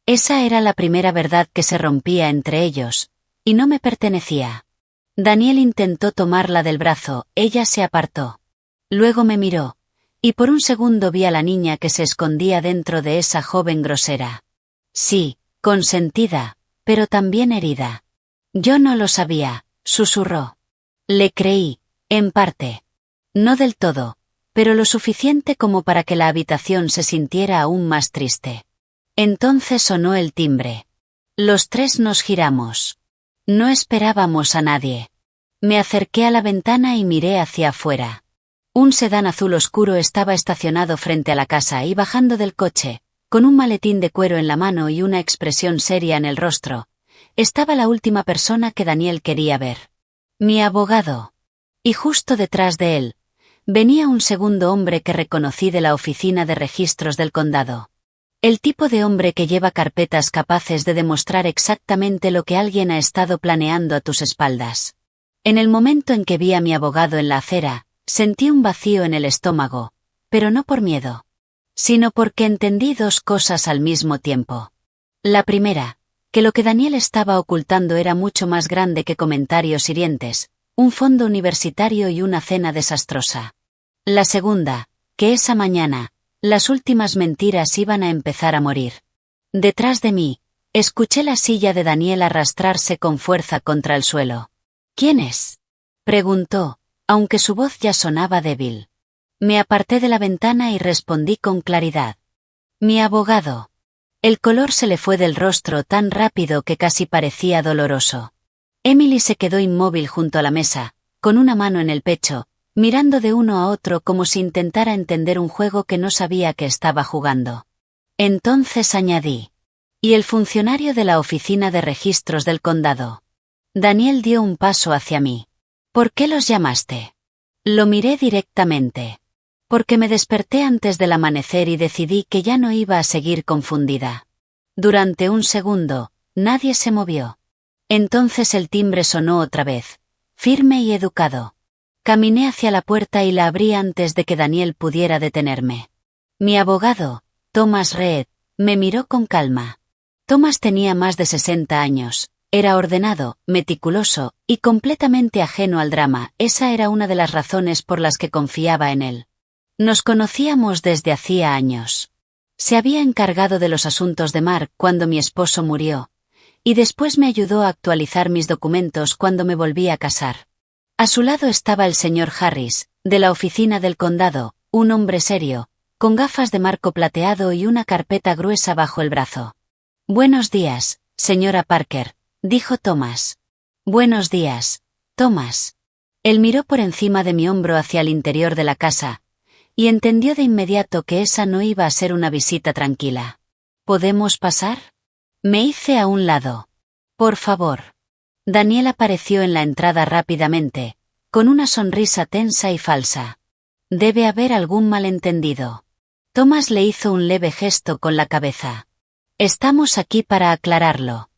Esa era la primera verdad que se rompía entre ellos, y no me pertenecía. Daniel intentó tomarla del brazo, ella se apartó. Luego me miró, y por un segundo vi a la niña que se escondía dentro de esa joven grosera. Sí, consentida, pero también herida. Yo no lo sabía, susurró. Le creí, en parte. No del todo, pero lo suficiente como para que la habitación se sintiera aún más triste. Entonces sonó el timbre. Los tres nos giramos. No esperábamos a nadie. Me acerqué a la ventana y miré hacia afuera. Un sedán azul oscuro estaba estacionado frente a la casa y bajando del coche, con un maletín de cuero en la mano y una expresión seria en el rostro, estaba la última persona que Daniel quería ver. Mi abogado. Y justo detrás de él, venía un segundo hombre que reconocí de la oficina de registros del condado. El tipo de hombre que lleva carpetas capaces de demostrar exactamente lo que alguien ha estado planeando a tus espaldas. En el momento en que vi a mi abogado en la acera, sentí un vacío en el estómago, pero no por miedo, sino porque entendí dos cosas al mismo tiempo. La primera, que lo que Daniel estaba ocultando era mucho más grande que comentarios hirientes, un fondo universitario y una cena desastrosa. La segunda, que esa mañana, las últimas mentiras iban a empezar a morir. Detrás de mí, escuché la silla de Daniel arrastrarse con fuerza contra el suelo. ¿Quién es? Preguntó, aunque su voz ya sonaba débil. Me aparté de la ventana y respondí con claridad. Mi abogado. El color se le fue del rostro tan rápido que casi parecía doloroso. Emily se quedó inmóvil junto a la mesa, con una mano en el pecho, mirando de uno a otro como si intentara entender un juego que no sabía que estaba jugando. Entonces añadí. ¿Y el funcionario de la oficina de registros del condado? Daniel dio un paso hacia mí. ¿Por qué los llamaste? Lo miré directamente. Porque me desperté antes del amanecer y decidí que ya no iba a seguir confundida. Durante un segundo, nadie se movió. Entonces el timbre sonó otra vez, firme y educado. Caminé hacia la puerta y la abrí antes de que Daniel pudiera detenerme. Mi abogado, Thomas Reed, me miró con calma. Thomas tenía más de 60 años, era ordenado, meticuloso, y completamente ajeno al drama. Esa era una de las razones por las que confiaba en él. Nos conocíamos desde hacía años. Se había encargado de los asuntos de Mark cuando mi esposo murió, y después me ayudó a actualizar mis documentos cuando me volví a casar. A su lado estaba el señor Harris, de la oficina del condado, un hombre serio, con gafas de marco plateado y una carpeta gruesa bajo el brazo. Buenos días, señora Parker, dijo Thomas. Buenos días, Thomas. Él miró por encima de mi hombro hacia el interior de la casa, y entendió de inmediato que esa no iba a ser una visita tranquila. ¿Podemos pasar? Me hice a un lado. Por favor. Daniel apareció en la entrada rápidamente, con una sonrisa tensa y falsa. Debe haber algún malentendido. Thomas le hizo un leve gesto con la cabeza. Estamos aquí para aclararlo.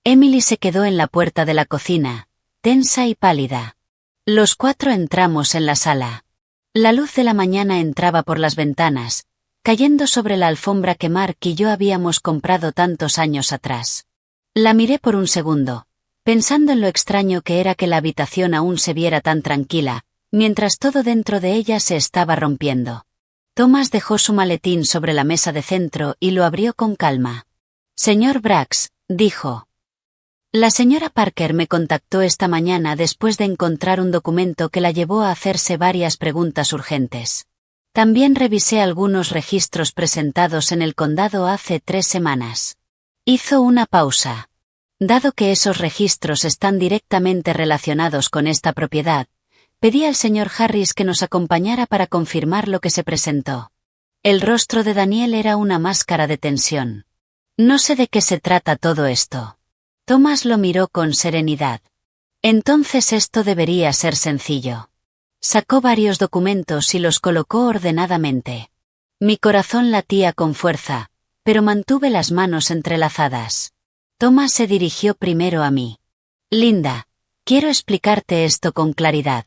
Emily se quedó en la puerta de la cocina, tensa y pálida. Los cuatro entramos en la sala. La luz de la mañana entraba por las ventanas, cayendo sobre la alfombra que Mark y yo habíamos comprado tantos años atrás. La miré por un segundo, pensando en lo extraño que era que la habitación aún se viera tan tranquila, mientras todo dentro de ella se estaba rompiendo. Thomas dejó su maletín sobre la mesa de centro y lo abrió con calma. Señor Brax, dijo. La señora Parker me contactó esta mañana después de encontrar un documento que la llevó a hacerse varias preguntas urgentes. También revisé algunos registros presentados en el condado hace 3 semanas. Hizo una pausa. Dado que esos registros están directamente relacionados con esta propiedad, pedí al señor Harris que nos acompañara para confirmar lo que se presentó. El rostro de Daniel era una máscara de tensión. No sé de qué se trata todo esto. Thomas lo miró con serenidad. Entonces esto debería ser sencillo. Sacó varios documentos y los colocó ordenadamente. Mi corazón latía con fuerza, pero mantuve las manos entrelazadas. Thomas se dirigió primero a mí. Linda, quiero explicarte esto con claridad.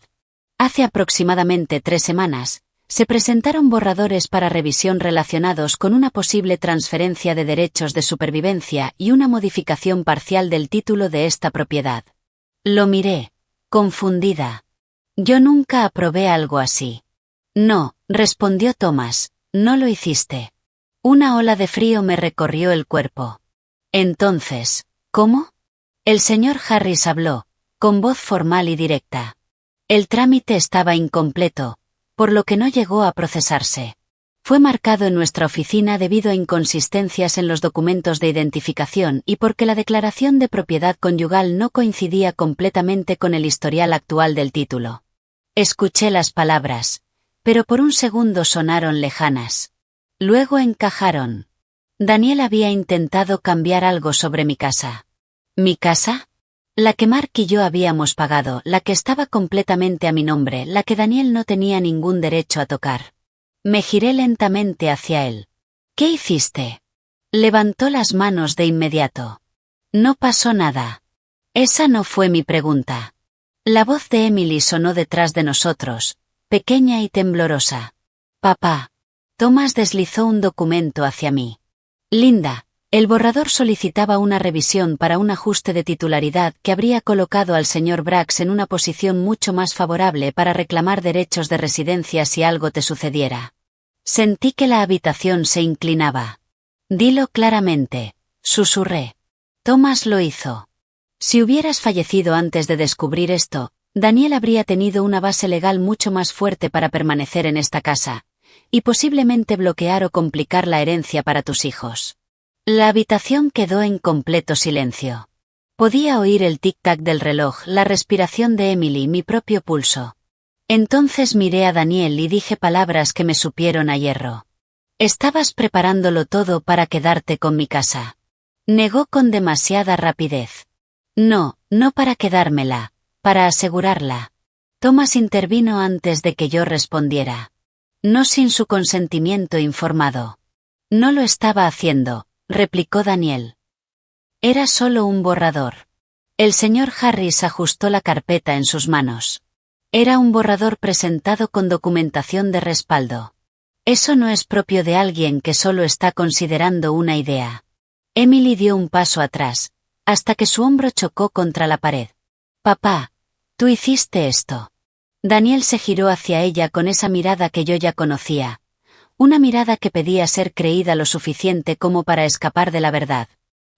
Hace aproximadamente 3 semanas, se presentaron borradores para revisión relacionados con una posible transferencia de derechos de supervivencia y una modificación parcial del título de esta propiedad. Lo miré, confundida. Yo nunca aprobé algo así. No, respondió Thomas, no lo hiciste. Una ola de frío me recorrió el cuerpo. Entonces, ¿cómo? El señor Harris habló, con voz formal y directa. El trámite estaba incompleto, por lo que no llegó a procesarse. Fue marcado en nuestra oficina debido a inconsistencias en los documentos de identificación y porque la declaración de propiedad conyugal no coincidía completamente con el historial actual del título. Escuché las palabras, pero por un segundo sonaron lejanas. Luego encajaron. Daniel había intentado cambiar algo sobre mi casa. ¿Mi casa? La que Mark y yo habíamos pagado, la que estaba completamente a mi nombre, la que Daniel no tenía ningún derecho a tocar. Me giré lentamente hacia él. ¿Qué hiciste? Levantó las manos de inmediato. No pasó nada. Esa no fue mi pregunta. La voz de Emily sonó detrás de nosotros, pequeña y temblorosa. Papá. Thomas deslizó un documento hacia mí. Linda. El borrador solicitaba una revisión para un ajuste de titularidad que habría colocado al señor Brax en una posición mucho más favorable para reclamar derechos de residencia si algo te sucediera. Sentí que la habitación se inclinaba. Dilo claramente, susurré. Thomas lo hizo. Si hubieras fallecido antes de descubrir esto, Daniel habría tenido una base legal mucho más fuerte para permanecer en esta casa, y posiblemente bloquear o complicar la herencia para tus hijos. La habitación quedó en completo silencio. Podía oír el tic-tac del reloj, la respiración de Emily, mi propio pulso. Entonces miré a Daniel y dije palabras que me supieron a hierro. Estabas preparándolo todo para quedarte con mi casa. Negó con demasiada rapidez. No, no para quedármela, para asegurarla. Thomas intervino antes de que yo respondiera. No sin su consentimiento informado. No lo estaba haciendo, replicó Daniel. Era solo un borrador. El señor Harris ajustó la carpeta en sus manos. Era un borrador presentado con documentación de respaldo. Eso no es propio de alguien que solo está considerando una idea. Emily dio un paso atrás, hasta que su hombro chocó contra la pared. Papá, tú hiciste esto. Daniel se giró hacia ella con esa mirada que yo ya conocía. Una mirada que pedía ser creída lo suficiente como para escapar de la verdad.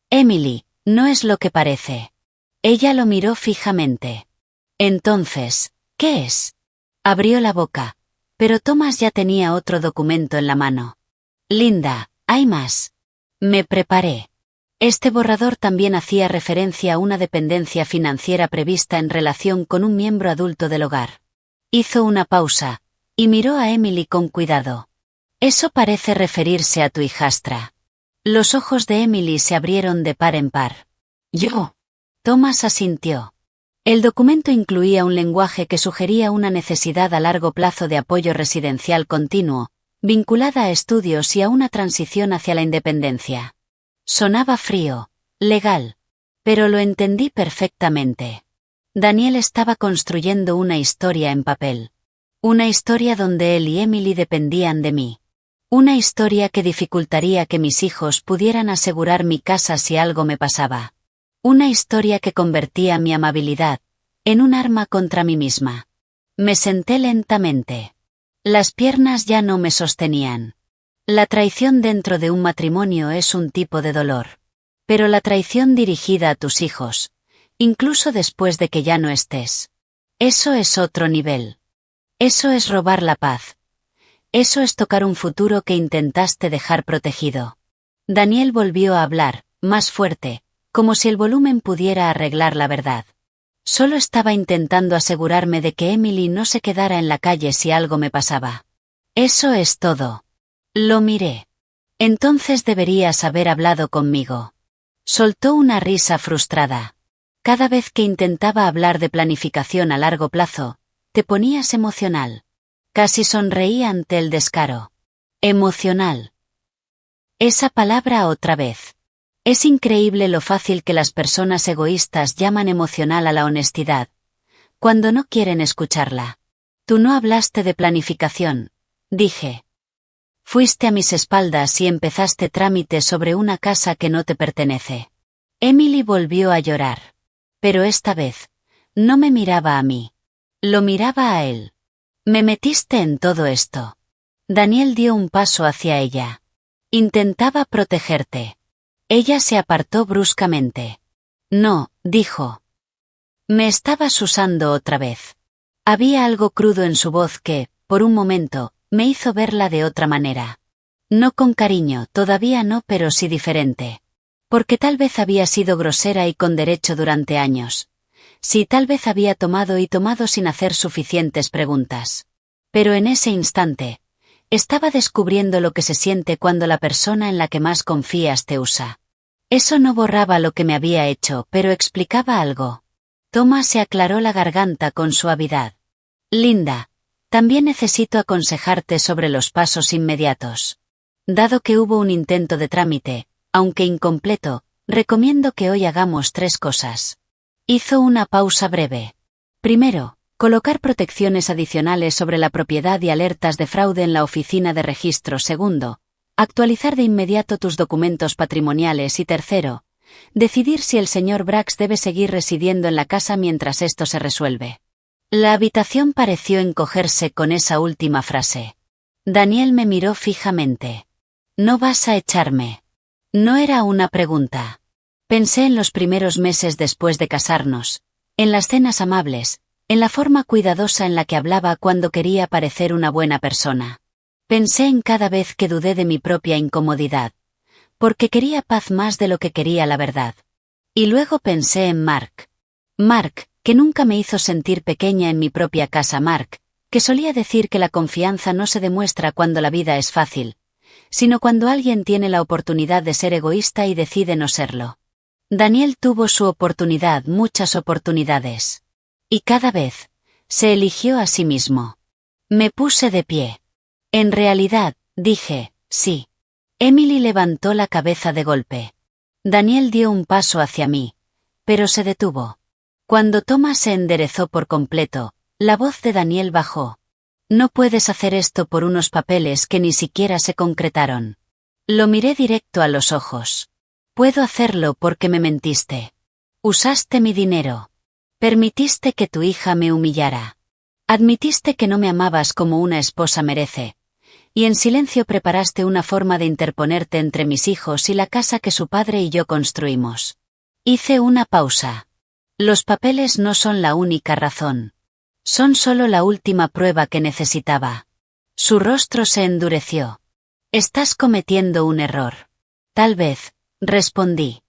Emily, no es lo que parece. Ella lo miró fijamente. Entonces, ¿qué es? Abrió la boca, pero Thomas ya tenía otro documento en la mano. Linda, hay más. Me preparé. Este borrador también hacía referencia a una dependencia financiera prevista en relación con un miembro adulto del hogar. Hizo una pausa, y miró a Emily con cuidado. Eso parece referirse a tu hijastra. Los ojos de Emily se abrieron de par en par. Yo. Thomas asintió. El documento incluía un lenguaje que sugería una necesidad a largo plazo de apoyo residencial continuo, vinculada a estudios y a una transición hacia la independencia. Sonaba frío, legal. Pero lo entendí perfectamente. Daniel estaba construyendo una historia en papel. Una historia donde él y Emily dependían de mí. Una historia que dificultaría que mis hijos pudieran asegurar mi casa si algo me pasaba. Una historia que convertía mi amabilidad en un arma contra mí misma. Me senté lentamente. Las piernas ya no me sostenían. La traición dentro de un matrimonio es un tipo de dolor. Pero la traición dirigida a tus hijos, incluso después de que ya no estés, eso es otro nivel. Eso es robar la paz. Eso es tocar un futuro que intentaste dejar protegido. Daniel volvió a hablar, más fuerte, como si el volumen pudiera arreglar la verdad. Solo estaba intentando asegurarme de que Emily no se quedara en la calle si algo me pasaba. Eso es todo. Lo miré. Entonces deberías haber hablado conmigo. Soltó una risa frustrada. Cada vez que intentaba hablar de planificación a largo plazo, te ponías emocional. Casi sonreí ante el descaro. Emocional. Esa palabra otra vez. Es increíble lo fácil que las personas egoístas llaman emocional a la honestidad, cuando no quieren escucharla. Tú no hablaste de planificación, dije. Fuiste a mis espaldas y empezaste trámite sobre una casa que no te pertenece. Emily volvió a llorar. Pero esta vez, no me miraba a mí. Lo miraba a él. Me metiste en todo esto. Daniel dio un paso hacia ella. Intentaba protegerte. Ella se apartó bruscamente. No, dijo. Me estabas usando otra vez. Había algo crudo en su voz que, por un momento, me hizo verla de otra manera. No con cariño, todavía no, pero sí diferente. Porque tal vez había sido grosera y con derecho durante años. Sí, tal vez había tomado sin hacer suficientes preguntas. Pero en ese instante, estaba descubriendo lo que se siente cuando la persona en la que más confías te usa. Eso no borraba lo que me había hecho, pero explicaba algo. Thomas se aclaró la garganta con suavidad. Linda, también necesito aconsejarte sobre los pasos inmediatos. Dado que hubo un intento de trámite, aunque incompleto, recomiendo que hoy hagamos 3 cosas. Hizo una pausa breve. Primero, colocar protecciones adicionales sobre la propiedad y alertas de fraude en la oficina de registro. Segundo, actualizar de inmediato tus documentos patrimoniales. Y tercero, decidir si el señor Brax debe seguir residiendo en la casa mientras esto se resuelve. La habitación pareció encogerse con esa última frase. Daniel me miró fijamente. ¿No vas a echarme? No era una pregunta. Pensé en los primeros meses después de casarnos, en las cenas amables, en la forma cuidadosa en la que hablaba cuando quería parecer una buena persona. Pensé en cada vez que dudé de mi propia incomodidad, porque quería paz más de lo que quería la verdad. Y luego pensé en Mark. Mark, que nunca me hizo sentir pequeña en mi propia casa. Mark, que solía decir que la confianza no se demuestra cuando la vida es fácil, sino cuando alguien tiene la oportunidad de ser egoísta y decide no serlo. Daniel tuvo su oportunidad, muchas oportunidades. Y cada vez, se eligió a sí mismo. Me puse de pie. En realidad, dije, sí. Emily levantó la cabeza de golpe. Daniel dio un paso hacia mí, pero se detuvo. Cuando Thomas se enderezó por completo, la voz de Daniel bajó. No puedes hacer esto por unos papeles que ni siquiera se concretaron. Lo miré directo a los ojos. Puedo hacerlo porque me mentiste. Usaste mi dinero. Permitiste que tu hija me humillara. Admitiste que no me amabas como una esposa merece. Y en silencio preparaste una forma de interponerte entre mis hijos y la casa que su padre y yo construimos. Hice una pausa. Los papeles no son la única razón. Son solo la última prueba que necesitaba. Su rostro se endureció. Estás cometiendo un error. Tal vez, respondí.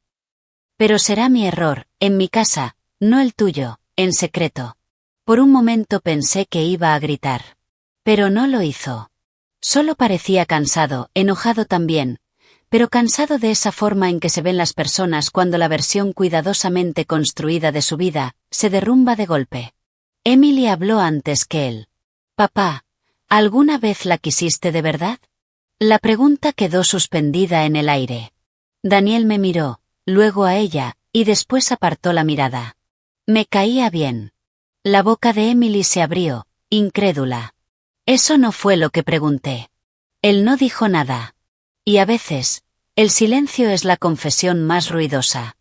Pero será mi error, en mi casa, no el tuyo, en secreto. Por un momento pensé que iba a gritar. Pero no lo hizo. Solo parecía cansado, enojado también, pero cansado de esa forma en que se ven las personas cuando la versión cuidadosamente construida de su vida se derrumba de golpe. Emily habló antes que él. Papá, ¿alguna vez la quisiste de verdad? La pregunta quedó suspendida en el aire. Daniel me miró, luego a ella, y después apartó la mirada. Me caía bien. La boca de Emily se abrió, incrédula. Eso no fue lo que pregunté. Él no dijo nada. Y a veces, el silencio es la confesión más ruidosa.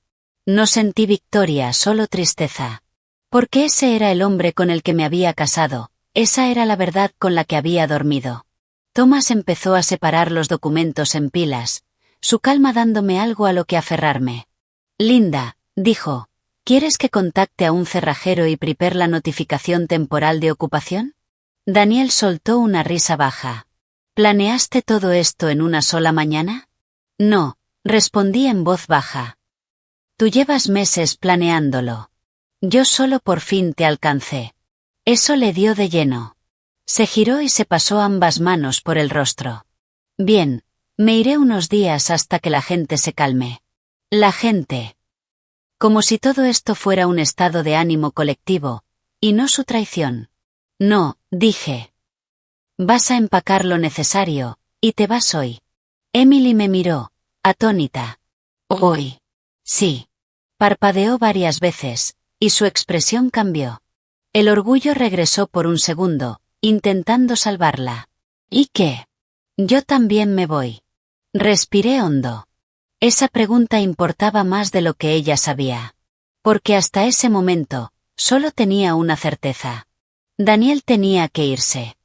No sentí victoria, solo tristeza. Porque ese era el hombre con el que me había casado, esa era la verdad con la que había dormido. Thomas empezó a separar los documentos en pilas, su calma dándome algo a lo que aferrarme. Linda, dijo, ¿quieres que contacte a un cerrajero y prepare la notificación temporal de ocupación? Daniel soltó una risa baja. ¿Planeaste todo esto en una sola mañana? No, respondí en voz baja. Tú llevas meses planeándolo. Yo solo por fin te alcancé. Eso le dio de lleno. Se giró y se pasó ambas manos por el rostro. Bien, me iré unos días hasta que la gente se calme. La gente. Como si todo esto fuera un estado de ánimo colectivo, y no su traición. No, dije. Vas a empacar lo necesario, y te vas hoy. Emily me miró, atónita. ¿Hoy? Sí. Parpadeó varias veces, y su expresión cambió. El orgullo regresó por un segundo, intentando salvarla. ¿Y qué? Yo también me voy. Respiré hondo. Esa pregunta importaba más de lo que ella sabía. Porque hasta ese momento, solo tenía una certeza. Daniel tenía que irse.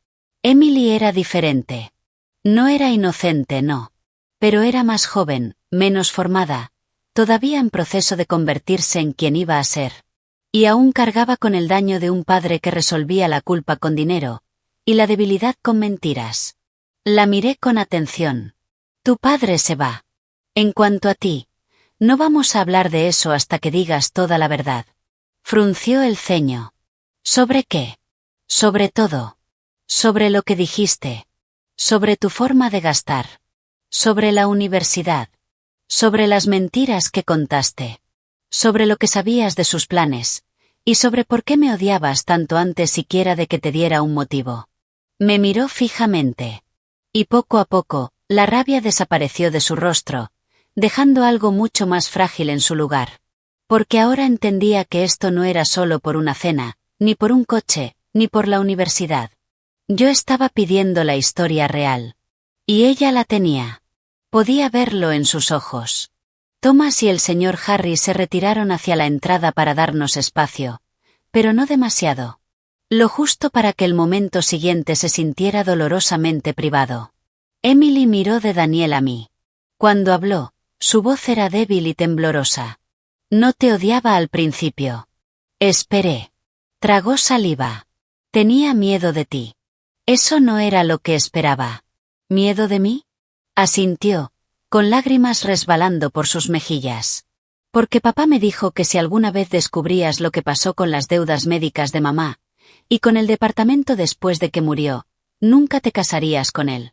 Emily era diferente. No era inocente, no. Pero era más joven, menos formada, todavía en proceso de convertirse en quien iba a ser. Y aún cargaba con el daño de un padre que resolvía la culpa con dinero, y la debilidad con mentiras. La miré con atención. Tu padre se va. En cuanto a ti, no vamos a hablar de eso hasta que digas toda la verdad. Frunció el ceño. ¿Sobre qué? Sobre todo. Sobre lo que dijiste. Sobre tu forma de gastar. Sobre la universidad. Sobre las mentiras que contaste. Sobre lo que sabías de sus planes. Y sobre por qué me odiabas tanto antes siquiera de que te diera un motivo. Me miró fijamente. Y poco a poco, la rabia desapareció de su rostro, dejando algo mucho más frágil en su lugar. Porque ahora entendía que esto no era solo por una cena, ni por un coche, ni por la universidad. Yo estaba pidiendo la historia real. Y ella la tenía. Podía verlo en sus ojos. Thomas y el señor Harry se retiraron hacia la entrada para darnos espacio, pero no demasiado. Lo justo para que el momento siguiente se sintiera dolorosamente privado. Emily miró de Daniel a mí. Cuando habló, su voz era débil y temblorosa. No te odiaba al principio. Esperé. Tragó saliva. Tenía miedo de ti. Eso no era lo que esperaba. ¿Miedo de mí? Asintió, con lágrimas resbalando por sus mejillas. Porque papá me dijo que si alguna vez descubrías lo que pasó con las deudas médicas de mamá, y con el departamento después de que murió, nunca te casarías con él.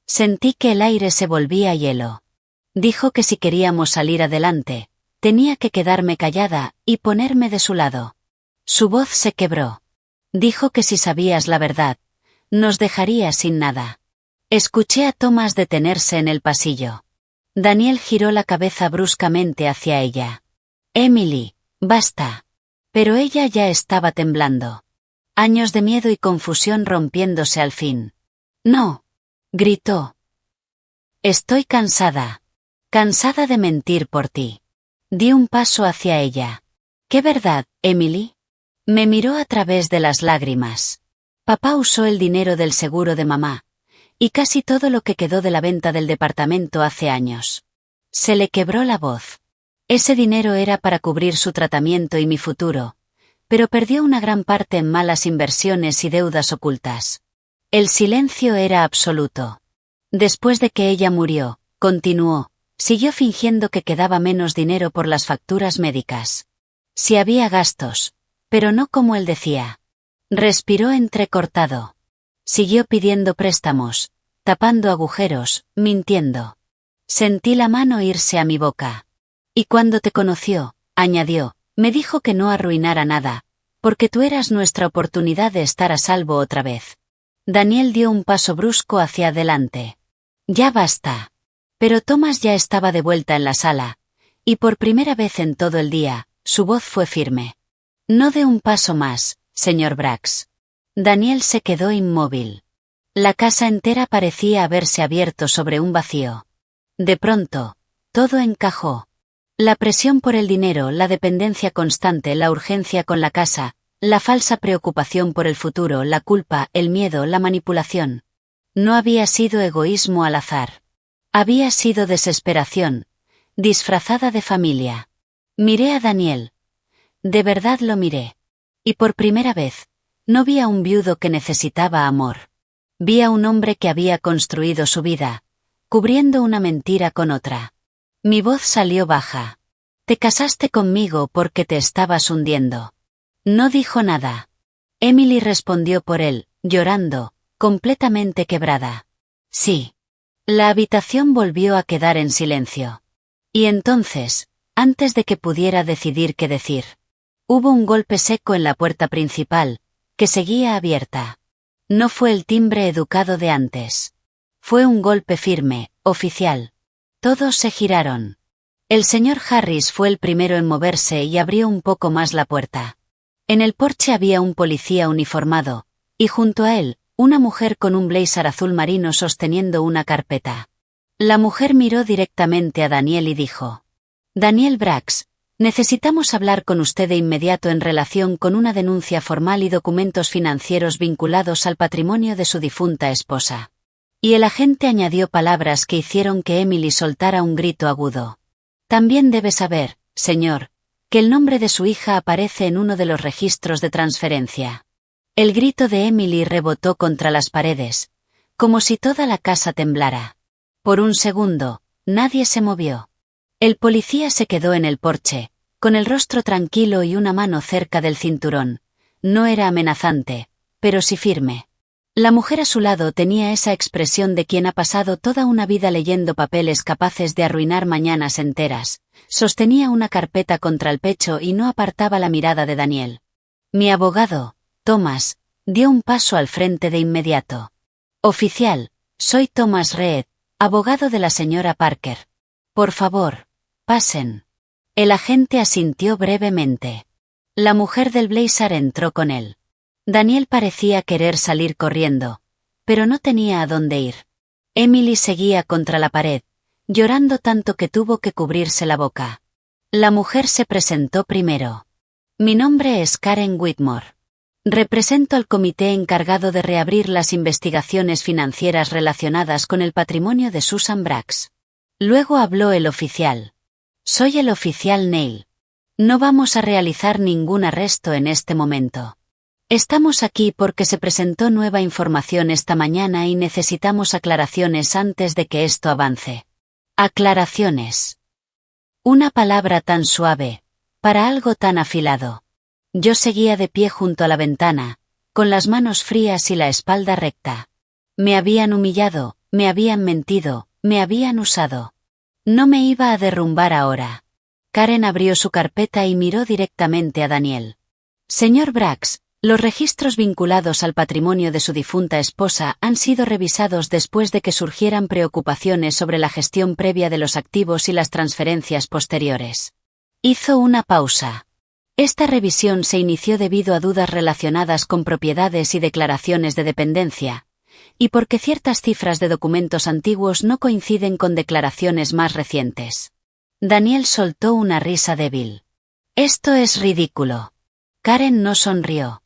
Sentí que el aire se volvía hielo. Dijo que si queríamos salir adelante, tenía que quedarme callada y ponerme de su lado. Su voz se quebró. Dijo que si sabías la verdad, nos dejaría sin nada. Escuché a Thomas detenerse en el pasillo. Daniel giró la cabeza bruscamente hacia ella. Emily, basta. Pero ella ya estaba temblando. Años de miedo y confusión rompiéndose al fin. No. Gritó. Estoy cansada. Cansada de mentir por ti. Di un paso hacia ella. ¿Qué verdad, Emily? Me miró a través de las lágrimas. Papá usó el dinero del seguro de mamá, y casi todo lo que quedó de la venta del departamento hace años. Se le quebró la voz. Ese dinero era para cubrir su tratamiento y mi futuro, pero perdió una gran parte en malas inversiones y deudas ocultas. El silencio era absoluto. Después de que ella murió, continuó, Siguió fingiendo que quedaba menos dinero por las facturas médicas. Sí había gastos, pero no como él decía. Respiró entrecortado. Siguió pidiendo préstamos, tapando agujeros, mintiendo. Sentí la mano irse a mi boca. Y cuando te conoció, añadió, me dijo que no arruinara nada, porque tú eras nuestra oportunidad de estar a salvo otra vez. Daniel dio un paso brusco hacia adelante. Ya basta. Pero Thomas ya estaba de vuelta en la sala, y por primera vez en todo el día, su voz fue firme. No dé un paso más, señor Brax. Daniel se quedó inmóvil. La casa entera parecía haberse abierto sobre un vacío. De pronto, todo encajó. La presión por el dinero, la dependencia constante, la urgencia con la casa, la falsa preocupación por el futuro, la culpa, el miedo, la manipulación. No había sido egoísmo al azar. Había sido desesperación, disfrazada de familia. Miré a Daniel. De verdad lo miré. Y por primera vez, no vi a un viudo que necesitaba amor. Vi a un hombre que había construido su vida, cubriendo una mentira con otra. Mi voz salió baja. Te casaste conmigo porque te estabas hundiendo. No dijo nada. Emily respondió por él, llorando, completamente quebrada. Sí. La habitación volvió a quedar en silencio. Y entonces, antes de que pudiera decidir qué decir, hubo un golpe seco en la puerta principal, que seguía abierta. No fue el timbre educado de antes. Fue un golpe firme, oficial. Todos se giraron. El señor Harris fue el primero en moverse y abrió un poco más la puerta. En el porche había un policía uniformado, y junto a él, una mujer con un blazer azul marino sosteniendo una carpeta. La mujer miró directamente a Daniel y dijo: Daniel Brax, necesitamos hablar con usted de inmediato en relación con una denuncia formal y documentos financieros vinculados al patrimonio de su difunta esposa. Y el agente añadió palabras que hicieron que Emily soltara un grito agudo. También debe saber, señor, que el nombre de su hija aparece en uno de los registros de transferencia. El grito de Emily rebotó contra las paredes, como si toda la casa temblara. Por un segundo, nadie se movió. El policía se quedó en el porche, con el rostro tranquilo y una mano cerca del cinturón. No era amenazante, pero sí firme. La mujer a su lado tenía esa expresión de quien ha pasado toda una vida leyendo papeles capaces de arruinar mañanas enteras. Sostenía una carpeta contra el pecho y no apartaba la mirada de Daniel. Mi abogado, Thomas, dio un paso al frente de inmediato. Oficial, soy Thomas Reed, abogado de la señora Parker. Por favor, pasen. El agente asintió brevemente. La mujer del blazer entró con él. Daniel parecía querer salir corriendo, pero no tenía a dónde ir. Emily seguía contra la pared, llorando tanto que tuvo que cubrirse la boca. La mujer se presentó primero. Mi nombre es Karen Whitmore. Represento al comité encargado de reabrir las investigaciones financieras relacionadas con el patrimonio de Susan Brax. Luego habló el oficial. Soy el oficial Neil. No vamos a realizar ningún arresto en este momento. Estamos aquí porque se presentó nueva información esta mañana y necesitamos aclaraciones antes de que esto avance. Aclaraciones. Una palabra tan suave, para algo tan afilado. Yo seguía de pie junto a la ventana, con las manos frías y la espalda recta. Me habían humillado, me habían mentido, me habían usado. No me iba a derrumbar ahora. Karen abrió su carpeta y miró directamente a Daniel. Señor Brax, los registros vinculados al patrimonio de su difunta esposa han sido revisados después de que surgieran preocupaciones sobre la gestión previa de los activos y las transferencias posteriores. Hizo una pausa. Esta revisión se inició debido a dudas relacionadas con propiedades y declaraciones de dependencia, y porque ciertas cifras de documentos antiguos no coinciden con declaraciones más recientes. Daniel soltó una risa débil. Esto es ridículo. Karen no sonrió.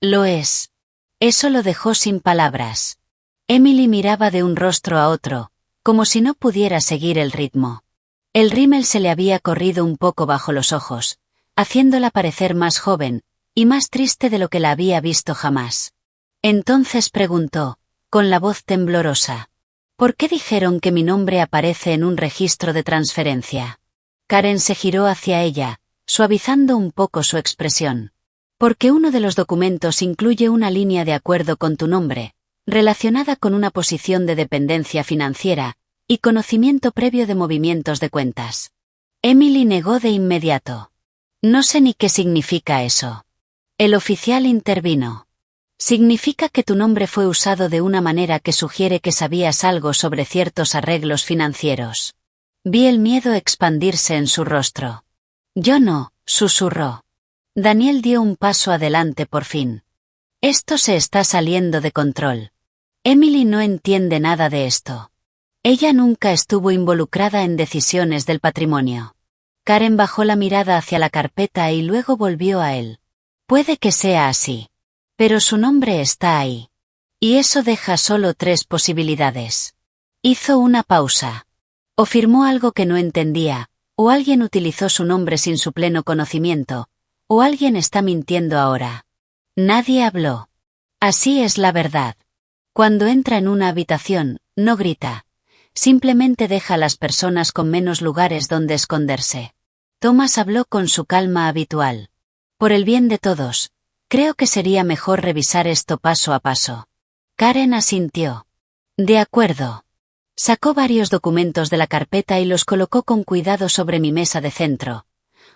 Lo es. Eso lo dejó sin palabras. Emily miraba de un rostro a otro, como si no pudiera seguir el ritmo. El rímel se le había corrido un poco bajo los ojos, haciéndola parecer más joven, y más triste de lo que la había visto jamás. Entonces preguntó, con la voz temblorosa: ¿Por qué dijeron que mi nombre aparece en un registro de transferencia? Karen se giró hacia ella, suavizando un poco su expresión. Porque uno de los documentos incluye una línea de acuerdo con tu nombre, relacionada con una posición de dependencia financiera y conocimiento previo de movimientos de cuentas. Emily negó de inmediato. No sé ni qué significa eso. El oficial intervino. Significa que tu nombre fue usado de una manera que sugiere que sabías algo sobre ciertos arreglos financieros. Vi el miedo expandirse en su rostro. Yo no, susurró. Daniel dio un paso adelante por fin. Esto se está saliendo de control. Emily no entiende nada de esto. Ella nunca estuvo involucrada en decisiones del patrimonio. Karen bajó la mirada hacia la carpeta y luego volvió a él. Puede que sea así. Pero su nombre está ahí. Y eso deja solo 3 posibilidades. Hizo una pausa. O firmó algo que no entendía, o alguien utilizó su nombre sin su pleno conocimiento, o alguien está mintiendo ahora. Nadie habló. Así es la verdad. Cuando entra en una habitación, no grita. Simplemente deja a las personas con menos lugares donde esconderse. Thomas habló con su calma habitual. Por el bien de todos, creo que sería mejor revisar esto paso a paso. Karen asintió. De acuerdo. Sacó varios documentos de la carpeta y los colocó con cuidado sobre mi mesa de centro,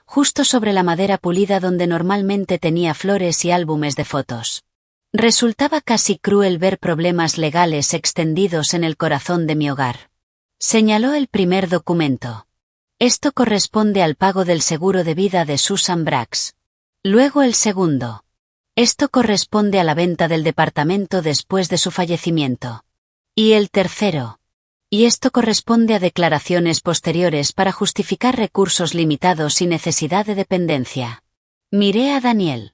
justo sobre la madera pulida donde normalmente tenía flores y álbumes de fotos. Resultaba casi cruel ver problemas legales extendidos en el corazón de mi hogar. Señaló el primer documento. Esto corresponde al pago del seguro de vida de Susan Brax. Luego el segundo. Esto corresponde a la venta del departamento después de su fallecimiento. Y el tercero. Y esto corresponde a declaraciones posteriores para justificar recursos limitados y necesidad de dependencia. Miré a Daniel.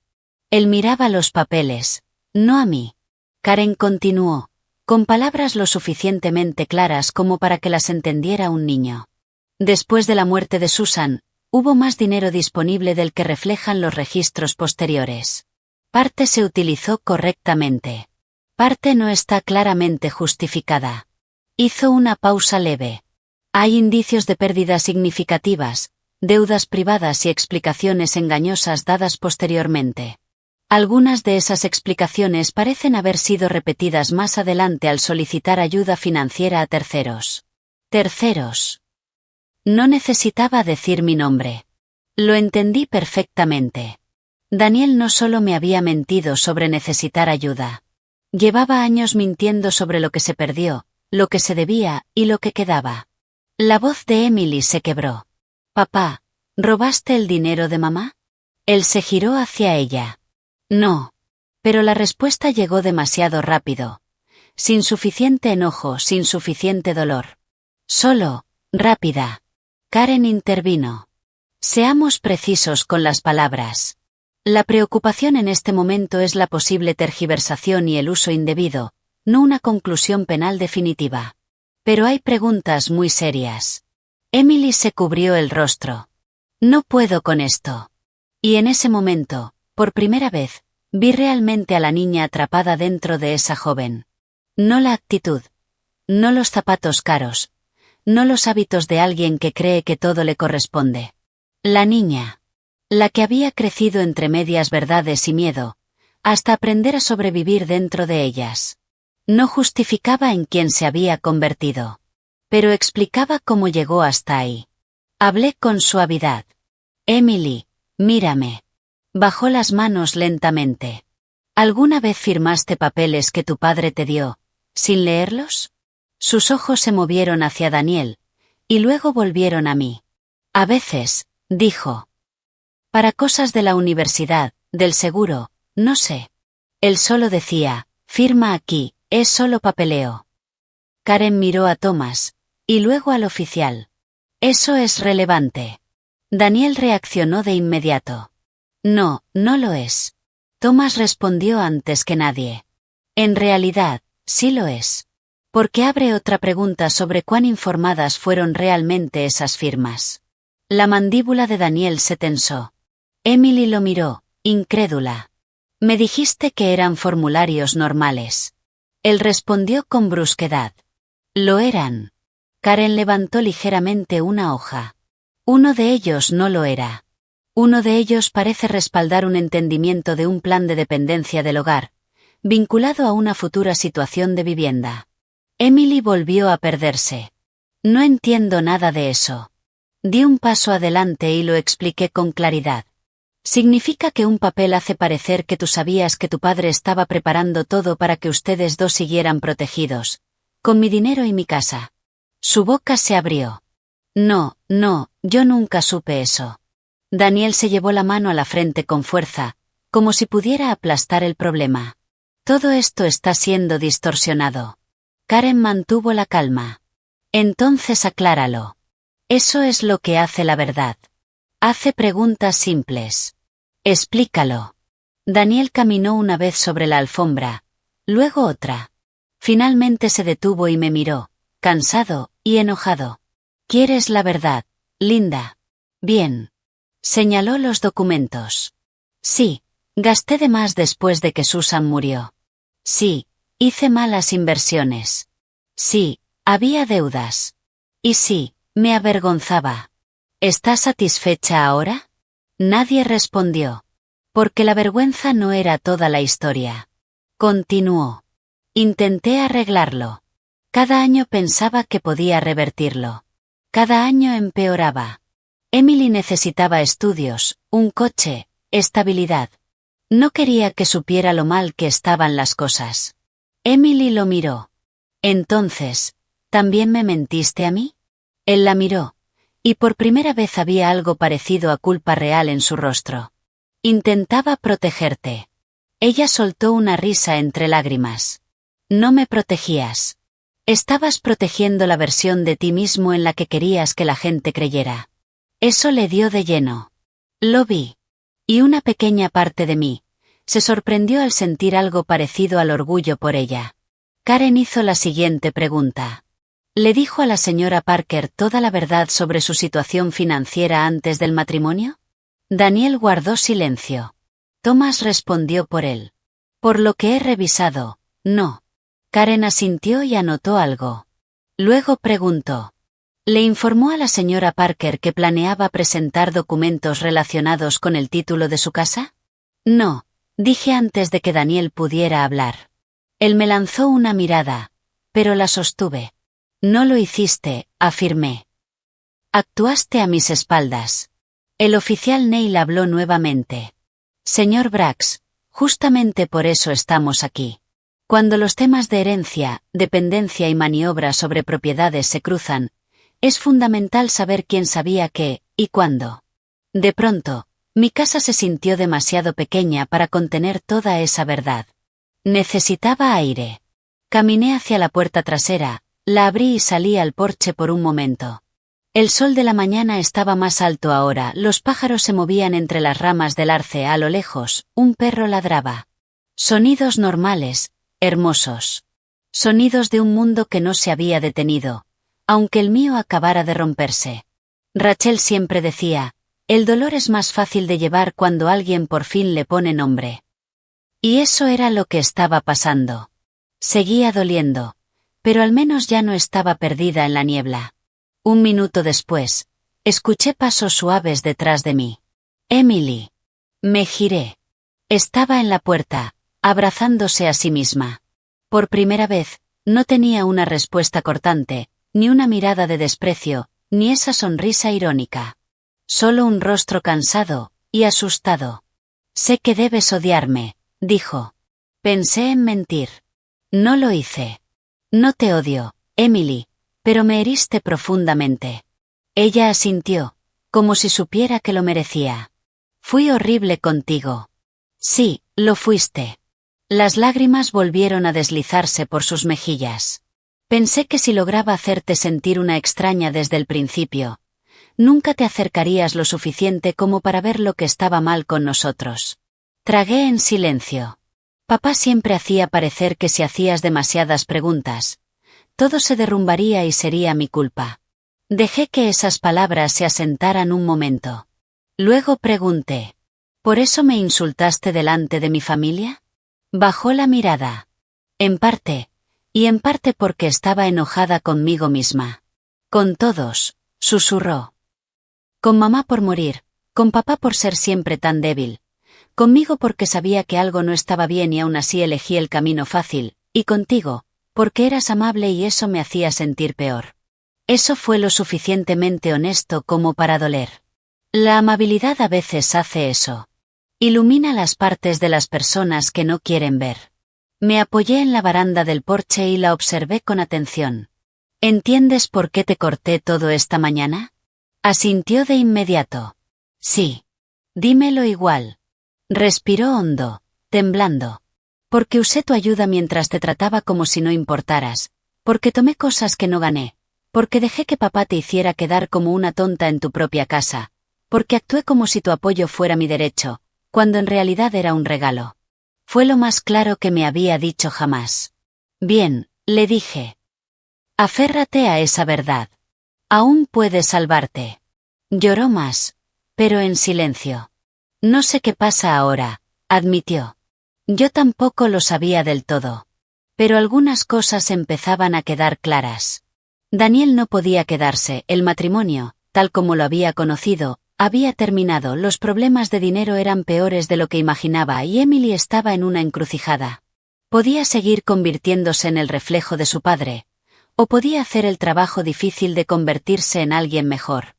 Él miraba los papeles, no a mí. Karen continuó, con palabras lo suficientemente claras como para que las entendiera un niño. Después de la muerte de Susan, hubo más dinero disponible del que reflejan los registros posteriores. Parte se utilizó correctamente. Parte no está claramente justificada. Hizo una pausa leve. Hay indicios de pérdidas significativas, deudas privadas y explicaciones engañosas dadas posteriormente. Algunas de esas explicaciones parecen haber sido repetidas más adelante al solicitar ayuda financiera a terceros. Terceros. No necesitaba decir mi nombre. Lo entendí perfectamente. Daniel no solo me había mentido sobre necesitar ayuda. Llevaba años mintiendo sobre lo que se perdió, lo que se debía y lo que quedaba. La voz de Emily se quebró. Papá, ¿robaste el dinero de mamá? Él se giró hacia ella. No. Pero la respuesta llegó demasiado rápido. Sin suficiente enojo, sin suficiente dolor. Solo, rápida. Karen intervino. Seamos precisos con las palabras. La preocupación en este momento es la posible tergiversación y el uso indebido, no una conclusión penal definitiva. Pero hay preguntas muy serias. Emily se cubrió el rostro. No puedo con esto. Y en ese momento, por primera vez, vi realmente a la niña atrapada dentro de esa joven. No la actitud. No los zapatos caros. No los hábitos de alguien que cree que todo le corresponde. La niña. La que había crecido entre medias verdades y miedo, hasta aprender a sobrevivir dentro de ellas. No justificaba en quién se había convertido. Pero explicaba cómo llegó hasta ahí. Hablé con suavidad. Emily, mírame. Bajó las manos lentamente. ¿Alguna vez firmaste papeles que tu padre te dio, sin leerlos? Sus ojos se movieron hacia Daniel, y luego volvieron a mí. A veces, dijo. Para cosas de la universidad, del seguro, no sé. Él solo decía, firma aquí, es solo papeleo. Karen miró a Thomas, y luego al oficial. Eso es relevante. Daniel reaccionó de inmediato. No, no lo es. Thomas respondió antes que nadie. En realidad, sí lo es. Porque abre otra pregunta sobre cuán informadas fueron realmente esas firmas. La mandíbula de Daniel se tensó. Emily lo miró, incrédula. Me dijiste que eran formularios normales. Él respondió con brusquedad. Lo eran. Karen levantó ligeramente una hoja. Uno de ellos no lo era. Uno de ellos parece respaldar un entendimiento de un plan de dependencia del hogar, vinculado a una futura situación de vivienda. Emily volvió a perderse. No entiendo nada de eso. Di un paso adelante y lo expliqué con claridad. Significa que un papel hace parecer que tú sabías que tu padre estaba preparando todo para que ustedes dos siguieran protegidos, con mi dinero y mi casa. Su boca se abrió. No, yo nunca supe eso. Daniel se llevó la mano a la frente con fuerza, como si pudiera aplastar el problema. Todo esto está siendo distorsionado. Karen mantuvo la calma. Entonces acláralo. Eso es lo que hace la verdad. Hace preguntas simples. Explícalo. Daniel caminó una vez sobre la alfombra, luego otra. Finalmente se detuvo y me miró, cansado y enojado. ¿Quieres la verdad, Linda? Bien. Señaló los documentos. Sí, gasté de más después de que Susan murió. Sí, hice malas inversiones. Sí, había deudas. Y sí, me avergonzaba. ¿Estás satisfecha ahora? Nadie respondió. Porque la vergüenza no era toda la historia. Continuó. Intenté arreglarlo. Cada año pensaba que podía revertirlo. Cada año empeoraba. Emily necesitaba estudios, un coche, estabilidad. No quería que supiera lo mal que estaban las cosas. Emily lo miró. Entonces, ¿también me mentiste a mí? Él la miró, y por primera vez había algo parecido a culpa real en su rostro. Intentaba protegerte. Ella soltó una risa entre lágrimas. No me protegías. Estabas protegiendo la versión de ti mismo en la que querías que la gente creyera. Eso le dio de lleno. Lo vi. Y una pequeña parte de mí se sorprendió al sentir algo parecido al orgullo por ella. Karen hizo la siguiente pregunta. ¿Le dijo a la señora Parker toda la verdad sobre su situación financiera antes del matrimonio? Daniel guardó silencio. Thomas respondió por él. Por lo que he revisado, no. Karen asintió y anotó algo. Luego preguntó. ¿Le informó a la señora Parker que planeaba presentar documentos relacionados con el título de su casa? No, dije antes de que Daniel pudiera hablar. Él me lanzó una mirada, pero la sostuve. No lo hiciste, afirmé. Actuaste a mis espaldas. El oficial Neil habló nuevamente. Señor Brax, justamente por eso estamos aquí. Cuando los temas de herencia, dependencia y maniobra sobre propiedades se cruzan, es fundamental saber quién sabía qué, y cuándo. De pronto, mi casa se sintió demasiado pequeña para contener toda esa verdad. Necesitaba aire. Caminé hacia la puerta trasera, la abrí y salí al porche por un momento. El sol de la mañana estaba más alto ahora, los pájaros se movían entre las ramas del arce, a lo lejos, un perro ladraba. Sonidos normales, hermosos. Sonidos de un mundo que no se había detenido, aunque el mío acabara de romperse. Rachel siempre decía, el dolor es más fácil de llevar cuando alguien por fin le pone nombre. Y eso era lo que estaba pasando. Seguía doliendo, pero al menos ya no estaba perdida en la niebla. Un minuto después, escuché pasos suaves detrás de mí. Emily. Me giré. Estaba en la puerta, abrazándose a sí misma. Por primera vez, no tenía una respuesta cortante, ni una mirada de desprecio, ni esa sonrisa irónica. Solo un rostro cansado y asustado. Sé que debes odiarme, dijo. Pensé en mentir. No lo hice. No te odio, Emily, pero me heriste profundamente. Ella asintió, como si supiera que lo merecía. Fui horrible contigo. Sí, lo fuiste. Las lágrimas volvieron a deslizarse por sus mejillas. Pensé que si lograba hacerte sentir una extraña desde el principio, nunca te acercarías lo suficiente como para ver lo que estaba mal con nosotros. Tragué en silencio. Papá siempre hacía parecer que si hacías demasiadas preguntas, todo se derrumbaría y sería mi culpa. Dejé que esas palabras se asentaran un momento. Luego pregunté, ¿por eso me insultaste delante de mi familia? Bajó la mirada. En parte, Y en parte porque estaba enojada conmigo misma. Con todos, susurró. Con mamá por morir, con papá por ser siempre tan débil, conmigo porque sabía que algo no estaba bien y aún así elegí el camino fácil, y contigo, porque eras amable y eso me hacía sentir peor. Eso fue lo suficientemente honesto como para doler. La amabilidad a veces hace eso. Ilumina las partes de las personas que no quieren ver. Me apoyé en la baranda del porche y la observé con atención. ¿Entiendes por qué te corté todo esta mañana? Asintió de inmediato. Sí. Dímelo igual. Respiró hondo, temblando. Porque usé tu ayuda mientras te trataba como si no importaras. Porque tomé cosas que no gané. Porque dejé que papá te hiciera quedar como una tonta en tu propia casa. Porque actué como si tu apoyo fuera mi derecho, cuando en realidad era un regalo. Fue lo más claro que me había dicho jamás. Bien, le dije. Aférrate a esa verdad. Aún puedes salvarte. Lloró más, pero en silencio. No sé qué pasa ahora, admitió. Yo tampoco lo sabía del todo. Pero algunas cosas empezaban a quedar claras. Daniel no podía quedarse, el matrimonio, tal como lo había conocido, había terminado, los problemas de dinero eran peores de lo que imaginaba y Emily estaba en una encrucijada. Podía seguir convirtiéndose en el reflejo de su padre, o podía hacer el trabajo difícil de convertirse en alguien mejor.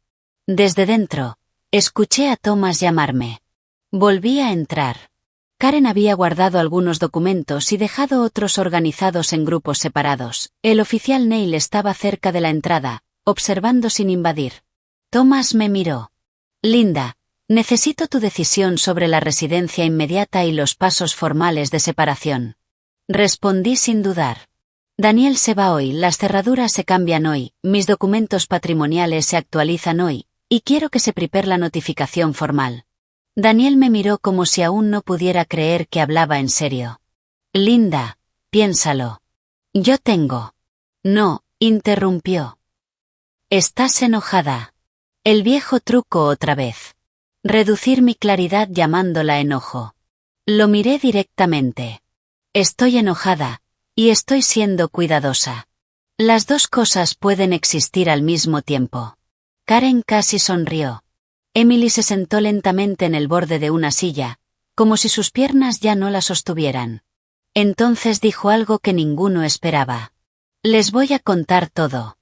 Desde dentro, escuché a Thomas llamarme. Volví a entrar. Karen había guardado algunos documentos y dejado otros organizados en grupos separados. El oficial Neil estaba cerca de la entrada, observando sin invadir. Thomas me miró. Linda, necesito tu decisión sobre la residencia inmediata y los pasos formales de separación. Respondí sin dudar. Daniel se va hoy, las cerraduras se cambian hoy, mis documentos patrimoniales se actualizan hoy, y quiero que se prepare la notificación formal. Daniel me miró como si aún no pudiera creer que hablaba en serio. Linda, piénsalo. Yo tengo. No, interrumpió. Estás enojada. El viejo truco otra vez. Reducir mi claridad llamándola enojo. Lo miré directamente. Estoy enojada, y estoy siendo cuidadosa. Las dos cosas pueden existir al mismo tiempo. Karen casi sonrió. Emily se sentó lentamente en el borde de una silla, como si sus piernas ya no la sostuvieran. Entonces dijo algo que ninguno esperaba. Les voy a contar todo.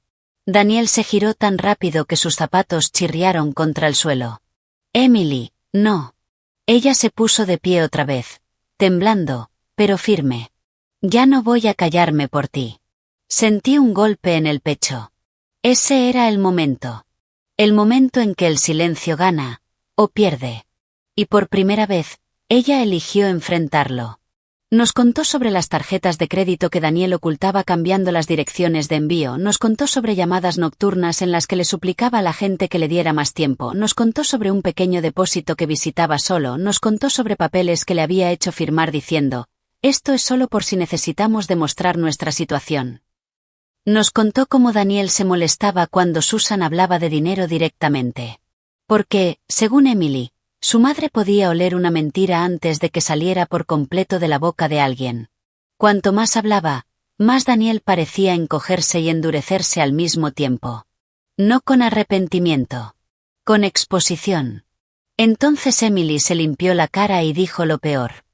Daniel se giró tan rápido que sus zapatos chirriaron contra el suelo. Emily, no. Ella se puso de pie otra vez, temblando, pero firme. Ya no voy a callarme por ti. Sentí un golpe en el pecho. Ese era el momento. El momento en que el silencio gana, o pierde. Y por primera vez, ella eligió enfrentarlo. Nos contó sobre las tarjetas de crédito que Daniel ocultaba cambiando las direcciones de envío, nos contó sobre llamadas nocturnas en las que le suplicaba a la gente que le diera más tiempo, nos contó sobre un pequeño depósito que visitaba solo, nos contó sobre papeles que le había hecho firmar diciendo, esto es solo por si necesitamos demostrar nuestra situación. Nos contó cómo Daniel se molestaba cuando Susan hablaba de dinero directamente. Porque, según Emily, su madre podía oler una mentira antes de que saliera por completo de la boca de alguien. Cuanto más hablaba, más Daniel parecía encogerse y endurecerse al mismo tiempo. No con arrepentimiento. Con exposición. Entonces Emily se limpió la cara y dijo lo peor.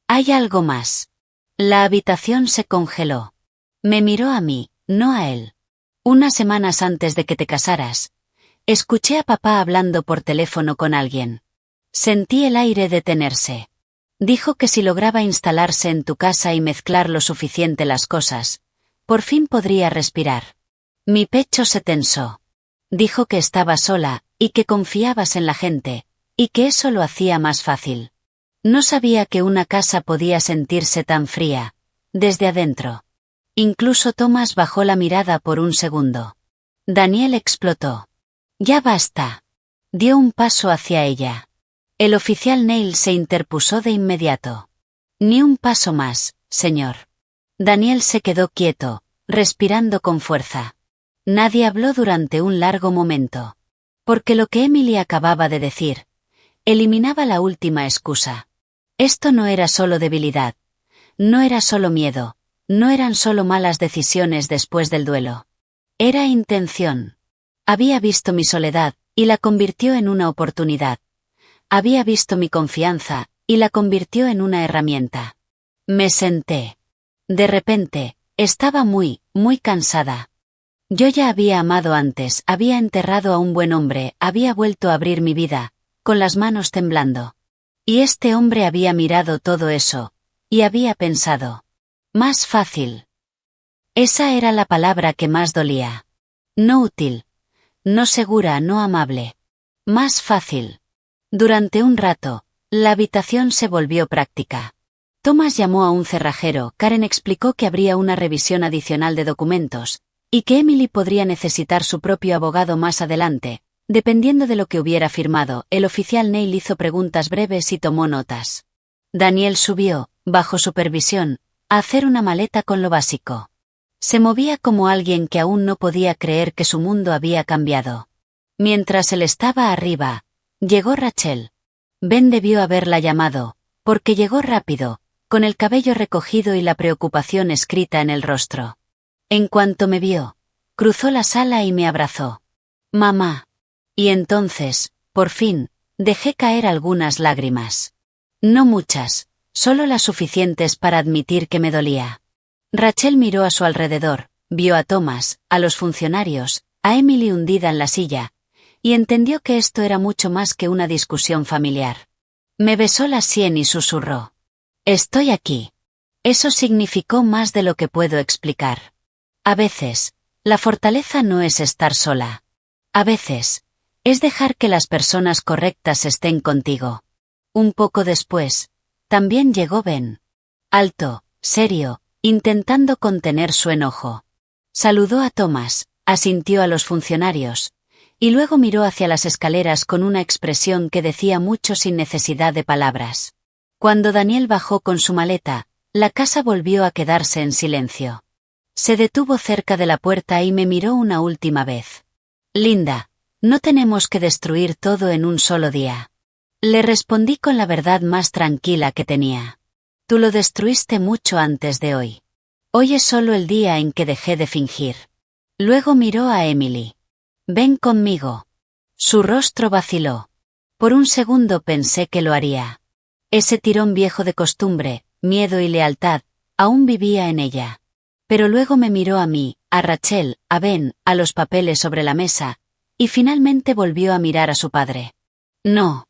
Hay algo más. La habitación se congeló. Me miró a mí, no a él. Unas semanas antes de que te casaras, escuché a papá hablando por teléfono con alguien. Sentí el aire detenerse. Dijo que si lograba instalarse en tu casa y mezclar lo suficiente las cosas, por fin podría respirar. Mi pecho se tensó. Dijo que estaba sola, y que confiabas en la gente, y que eso lo hacía más fácil. No sabía que una casa podía sentirse tan fría, desde adentro. Incluso Thomas bajó la mirada por un segundo. Daniel explotó. Ya basta. Dio un paso hacia ella. El oficial Neil se interpuso de inmediato. Ni un paso más, señor. Daniel se quedó quieto, respirando con fuerza. Nadie habló durante un largo momento. Porque lo que Emily acababa de decir, eliminaba la última excusa. Esto no era solo debilidad. No era solo miedo. no eran solo malas decisiones después del duelo. Era intención. Había visto mi soledad, y la convirtió en una oportunidad. Había visto mi confianza, y la convirtió en una herramienta. Me senté. De repente, estaba muy cansada. Yo ya había amado antes, había enterrado a un buen hombre, había vuelto a abrir mi vida, con las manos temblando. Y este hombre había mirado todo eso, y había pensado. Más fácil. Esa era la palabra que más dolía. No útil. No segura, no amable. Más fácil. Durante un rato, la habitación se volvió práctica. Thomas llamó a un cerrajero, Karen explicó que habría una revisión adicional de documentos, y que Emily podría necesitar su propio abogado más adelante, dependiendo de lo que hubiera firmado. El oficial Neil hizo preguntas breves y tomó notas. Daniel subió, bajo supervisión, a hacer una maleta con lo básico. Se movía como alguien que aún no podía creer que su mundo había cambiado. Mientras él estaba arriba, llegó Rachel. Ben debió haberla llamado, porque llegó rápido, con el cabello recogido y la preocupación escrita en el rostro. En cuanto me vio, cruzó la sala y me abrazó. Mamá. Y entonces, por fin, dejé caer algunas lágrimas. No muchas, solo las suficientes para admitir que me dolía. Rachel miró a su alrededor, vio a Thomas, a los funcionarios, a Emily hundida en la silla, y entendió que esto era mucho más que una discusión familiar. Me besó la sien y susurró. Estoy aquí. Eso significó más de lo que puedo explicar. A veces, la fortaleza no es estar sola. A veces, es dejar que las personas correctas estén contigo. Un poco después, también llegó Ben. Alto, serio, intentando contener su enojo. Saludó a Thomas, asintió a los funcionarios, y luego miró hacia las escaleras con una expresión que decía mucho sin necesidad de palabras. Cuando Daniel bajó con su maleta, la casa volvió a quedarse en silencio. Se detuvo cerca de la puerta y me miró una última vez. Linda, no tenemos que destruir todo en un solo día. Le respondí con la verdad más tranquila que tenía. Tú lo destruiste mucho antes de hoy. Hoy es solo el día en que dejé de fingir. Luego miró a Emily. Ven conmigo. Su rostro vaciló. Por un segundo pensé que lo haría. Ese tirón viejo de costumbre, miedo y lealtad, aún vivía en ella. Pero luego me miró a mí, a Rachel, a Ben, a los papeles sobre la mesa, y finalmente volvió a mirar a su padre. No.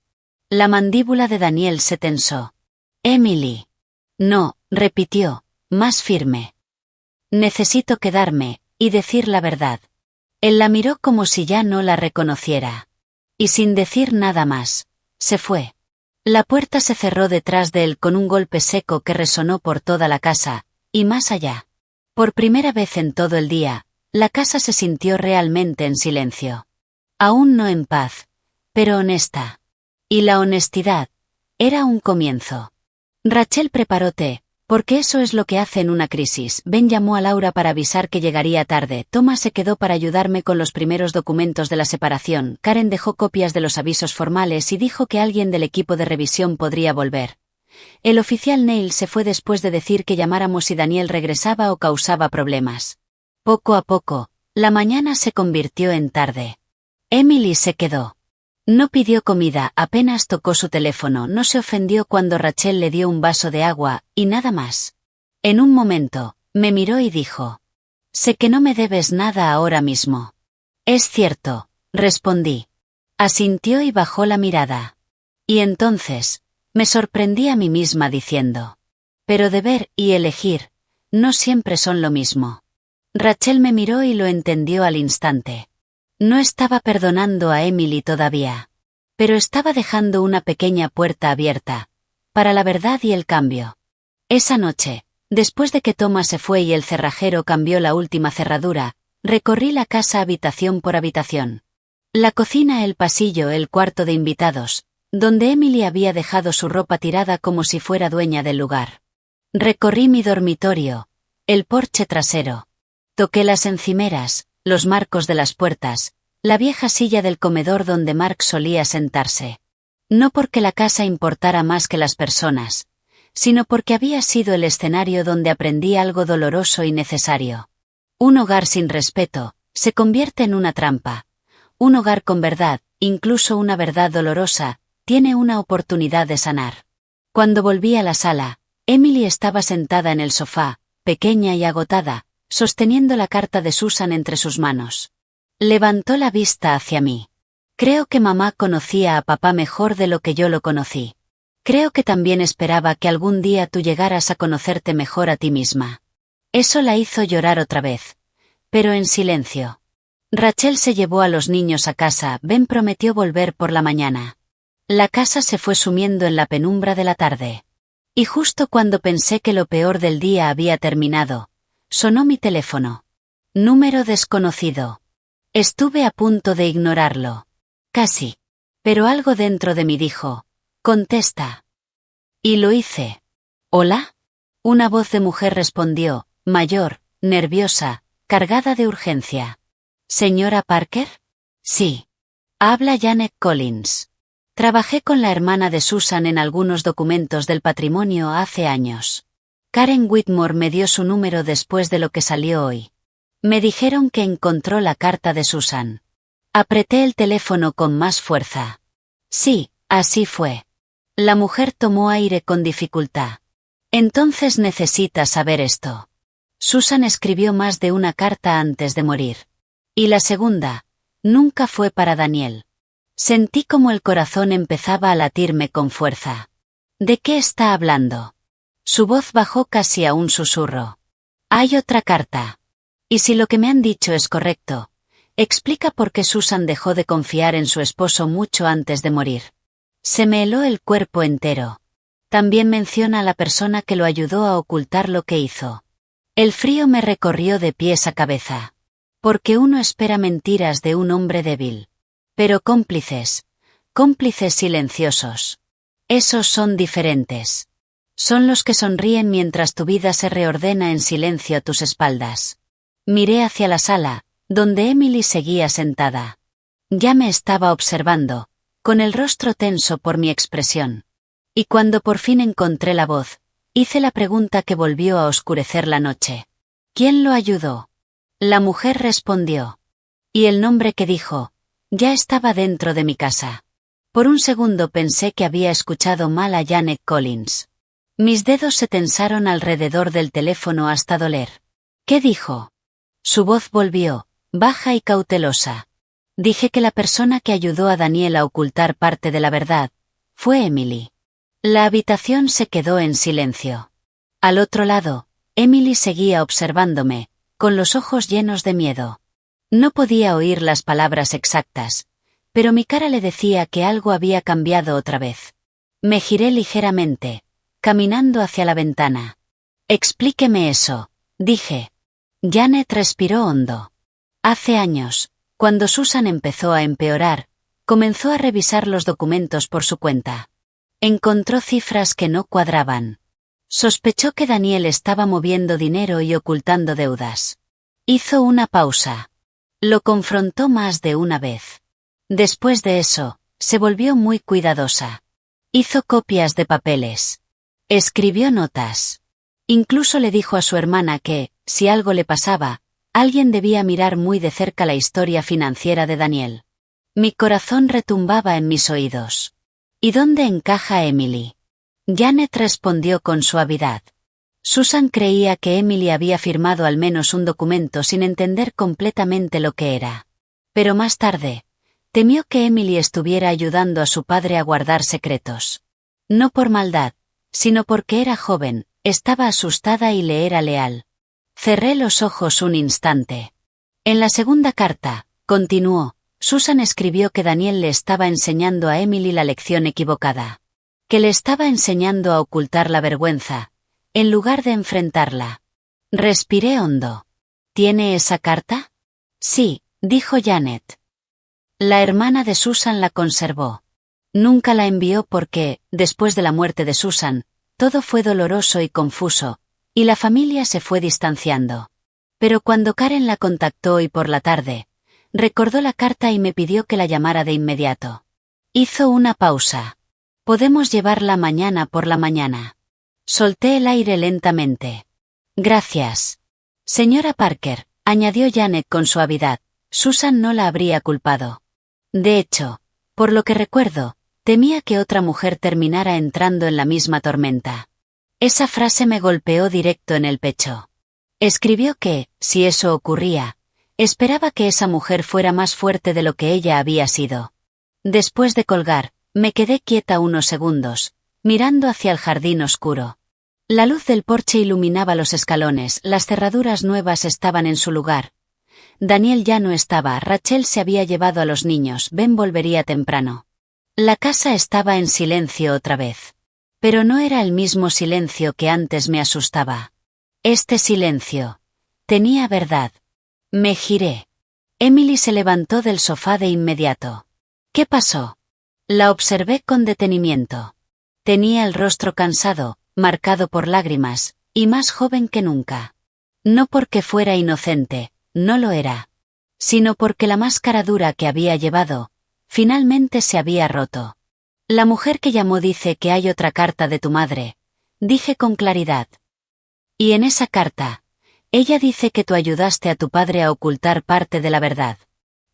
La mandíbula de Daniel se tensó. Emily. No, repitió, más firme. Necesito quedarme, y decir la verdad. Él la miró como si ya no la reconociera. Y sin decir nada más, se fue. La puerta se cerró detrás de él con un golpe seco que resonó por toda la casa, y más allá. Por primera vez en todo el día, la casa se sintió realmente en silencio. Aún no en paz, pero honesta. Y la honestidad era un comienzo. Rachel preparó té, porque eso es lo que hace en una crisis. Ben llamó a Laura para avisar que llegaría tarde. Thomas se quedó para ayudarme con los primeros documentos de la separación. Karen dejó copias de los avisos formales y dijo que alguien del equipo de revisión podría volver. El oficial Neil se fue después de decir que llamáramos si Daniel regresaba o causaba problemas. Poco a poco, la mañana se convirtió en tarde. Emily se quedó. No pidió comida, apenas tocó su teléfono, no se ofendió cuando Rachel le dio un vaso de agua, y nada más. En un momento, me miró y dijo. Sé que no me debes nada ahora mismo. Es cierto, respondí. Asintió y bajó la mirada. Y entonces, me sorprendí a mí misma diciendo. Pero deber y elegir, no siempre son lo mismo. Rachel me miró y lo entendió al instante. No estaba perdonando a Emily todavía. Pero estaba dejando una pequeña puerta abierta, para la verdad y el cambio. Esa noche, después de que Thomas se fue y el cerrajero cambió la última cerradura, recorrí la casa habitación por habitación. La cocina, el pasillo, el cuarto de invitados, donde Emily había dejado su ropa tirada como si fuera dueña del lugar. Recorrí mi dormitorio, el porche trasero. Toqué las encimeras, los marcos de las puertas, la vieja silla del comedor donde Mark solía sentarse. No porque la casa importara más que las personas, sino porque había sido el escenario donde aprendí algo doloroso y necesario. Un hogar sin respeto se convierte en una trampa. Un hogar con verdad, incluso una verdad dolorosa, tiene una oportunidad de sanar. Cuando volví a la sala, Emily estaba sentada en el sofá, pequeña y agotada, sosteniendo la carta de Susan entre sus manos. Levantó la vista hacia mí. Creo que mamá conocía a papá mejor de lo que yo lo conocí. Creo que también esperaba que algún día tú llegaras a conocerte mejor a ti misma. Eso la hizo llorar otra vez. Pero en silencio. Rachel se llevó a los niños a casa. Ben prometió volver por la mañana. La casa se fue sumiendo en la penumbra de la tarde. Y justo cuando pensé que lo peor del día había terminado, sonó mi teléfono. Número desconocido. Estuve a punto de ignorarlo. Casi. Pero algo dentro de mí dijo, contesta. Y lo hice. ¿Hola? Una voz de mujer respondió, mayor, nerviosa, cargada de urgencia. ¿Señora Parker? Sí. Habla Janet Collins. Trabajé con la hermana de Susan en algunos documentos del patrimonio hace años. Karen Whitmore me dio su número después de lo que salió hoy. Me dijeron que encontró la carta de Susan. Apreté el teléfono con más fuerza. Sí, así fue. La mujer tomó aire con dificultad. Entonces necesitas saber esto. Susan escribió más de una carta antes de morir. Y la segunda, nunca fue para Daniel. Sentí como el corazón empezaba a latirme con fuerza. ¿De qué está hablando? Su voz bajó casi a un susurro. Hay otra carta. Y si lo que me han dicho es correcto, explica por qué Susan dejó de confiar en su esposo mucho antes de morir. Se me heló el cuerpo entero. También menciona a la persona que lo ayudó a ocultar lo que hizo. El frío me recorrió de pies a cabeza. Porque uno espera mentiras de un hombre débil. Pero cómplices silenciosos. Esos son diferentes. Son los que sonríen mientras tu vida se reordena en silencio a tus espaldas. Miré hacia la sala, donde Emily seguía sentada. Ya me estaba observando, con el rostro tenso por mi expresión. Y cuando por fin encontré la voz, hice la pregunta que volvió a oscurecer la noche. ¿Quién lo ayudó? La mujer respondió. Y el nombre que dijo, ya estaba dentro de mi casa. Por un segundo pensé que había escuchado mal a Janet Collins. Mis dedos se tensaron alrededor del teléfono hasta doler. ¿Qué dijo? Su voz volvió, baja y cautelosa. Dije que la persona que ayudó a Daniel a ocultar parte de la verdad fue Emily. La habitación se quedó en silencio. Al otro lado, Emily seguía observándome, con los ojos llenos de miedo. No podía oír las palabras exactas, pero mi cara le decía que algo había cambiado otra vez. Me giré ligeramente, caminando hacia la ventana. Explíqueme eso, dije. Janet respiró hondo. Hace años, cuando Susan empezó a empeorar, comenzó a revisar los documentos por su cuenta. Encontró cifras que no cuadraban. Sospechó que Daniel estaba moviendo dinero y ocultando deudas. Hizo una pausa. Lo confrontó más de una vez. Después de eso, se volvió muy cuidadosa. Hizo copias de papeles. Escribió notas. Incluso le dijo a su hermana que, si algo le pasaba, alguien debía mirar muy de cerca la historia financiera de Daniel. Mi corazón retumbaba en mis oídos. ¿Y dónde encaja Emily? Janet respondió con suavidad. Susan creía que Emily había firmado al menos un documento sin entender completamente lo que era. Pero más tarde, temió que Emily estuviera ayudando a su padre a guardar secretos. No por maldad, sino porque era joven, estaba asustada y le era leal. Cerré los ojos un instante. En la segunda carta, continuó, Susan escribió que Daniel le estaba enseñando a Emily la lección equivocada. Que le estaba enseñando a ocultar la vergüenza, en lugar de enfrentarla. Respiré hondo. ¿Tiene esa carta? Sí, dijo Janet. La hermana de Susan la conservó. Nunca la envió porque, después de la muerte de Susan, todo fue doloroso y confuso, y la familia se fue distanciando. Pero cuando Karen la contactó y por la tarde, recordó la carta y me pidió que la llamara de inmediato. Hizo una pausa. Podemos llevarla mañana por la mañana. Solté el aire lentamente. Gracias. Señora Parker, añadió Janet con suavidad, Susan no la habría culpado. De hecho, por lo que recuerdo, temía que otra mujer terminara entrando en la misma tormenta. Esa frase me golpeó directo en el pecho. Escribió que, si eso ocurría, esperaba que esa mujer fuera más fuerte de lo que ella había sido. Después de colgar, me quedé quieta unos segundos, mirando hacia el jardín oscuro. La luz del porche iluminaba los escalones, las cerraduras nuevas estaban en su lugar. Daniel ya no estaba, Rachel se había llevado a los niños, Ben volvería temprano. La casa estaba en silencio otra vez. Pero no era el mismo silencio que antes me asustaba. Este silencio tenía verdad. Me giré. Emily se levantó del sofá de inmediato. ¿Qué pasó? La observé con detenimiento. Tenía el rostro cansado, marcado por lágrimas, y más joven que nunca. No porque fuera inocente, no lo era. Sino porque la máscara dura que había llevado, finalmente se había roto. La mujer que llamó dice que hay otra carta de tu madre, dije con claridad. Y en esa carta, ella dice que tú ayudaste a tu padre a ocultar parte de la verdad.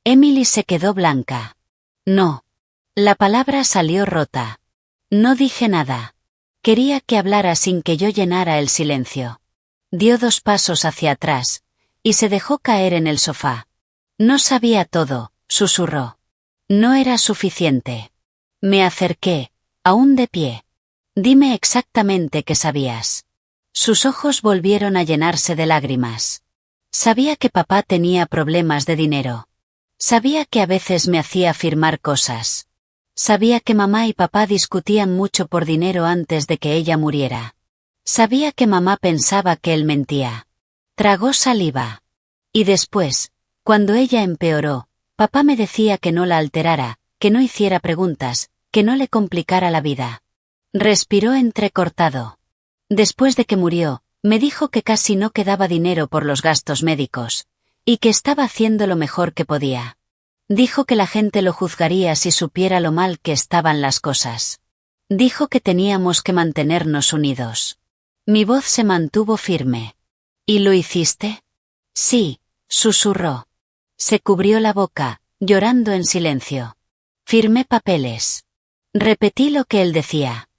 Emily se quedó blanca. No. La palabra salió rota. No dije nada. Quería que hablara sin que yo llenara el silencio. Dio 2 pasos hacia atrás, y se dejó caer en el sofá. No sabía todo, susurró. No era suficiente. Me acerqué, aún de pie. Dime exactamente qué sabías. Sus ojos volvieron a llenarse de lágrimas. Sabía que papá tenía problemas de dinero. Sabía que a veces me hacía firmar cosas. Sabía que mamá y papá discutían mucho por dinero antes de que ella muriera. Sabía que mamá pensaba que él mentía. Tragó saliva. Y después, cuando ella empeoró, papá me decía que no la alterara, que no hiciera preguntas, que no le complicara la vida. Respiró entrecortado. Después de que murió, me dijo que casi no quedaba dinero por los gastos médicos, y que estaba haciendo lo mejor que podía. Dijo que la gente lo juzgaría si supiera lo mal que estaban las cosas. Dijo que teníamos que mantenernos unidos. Mi voz se mantuvo firme. ¿Y lo hiciste? Sí, susurró. Se cubrió la boca, llorando en silencio. Firmé papeles. Repetí lo que él decía.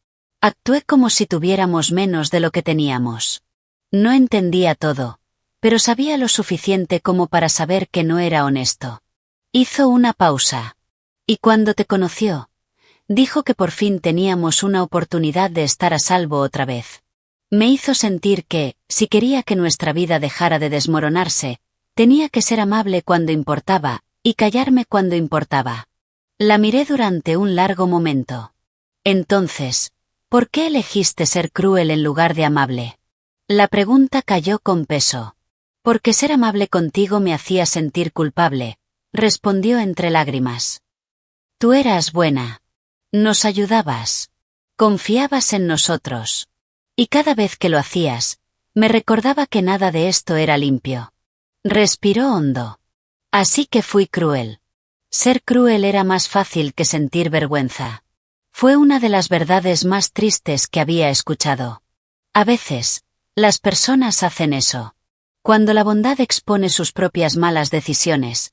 Actué como si tuviéramos menos de lo que teníamos. No entendía todo, pero sabía lo suficiente como para saber que no era honesto. Hizo una pausa. Y cuando te conoció, dijo que por fin teníamos una oportunidad de estar a salvo otra vez. Me hizo sentir que, si quería que nuestra vida dejara de desmoronarse, tenía que ser amable cuando importaba, y callarme cuando importaba. La miré durante un largo momento. Entonces, ¿por qué elegiste ser cruel en lugar de amable? La pregunta cayó con peso. Porque ser amable contigo me hacía sentir culpable, respondió entre lágrimas. Tú eras buena. Nos ayudabas. Confiabas en nosotros. Y cada vez que lo hacías, me recordaba que nada de esto era limpio. Respiró hondo. Así que fui cruel. Ser cruel era más fácil que sentir vergüenza. Fue una de las verdades más tristes que había escuchado. A veces, las personas hacen eso. Cuando la bondad expone sus propias malas decisiones,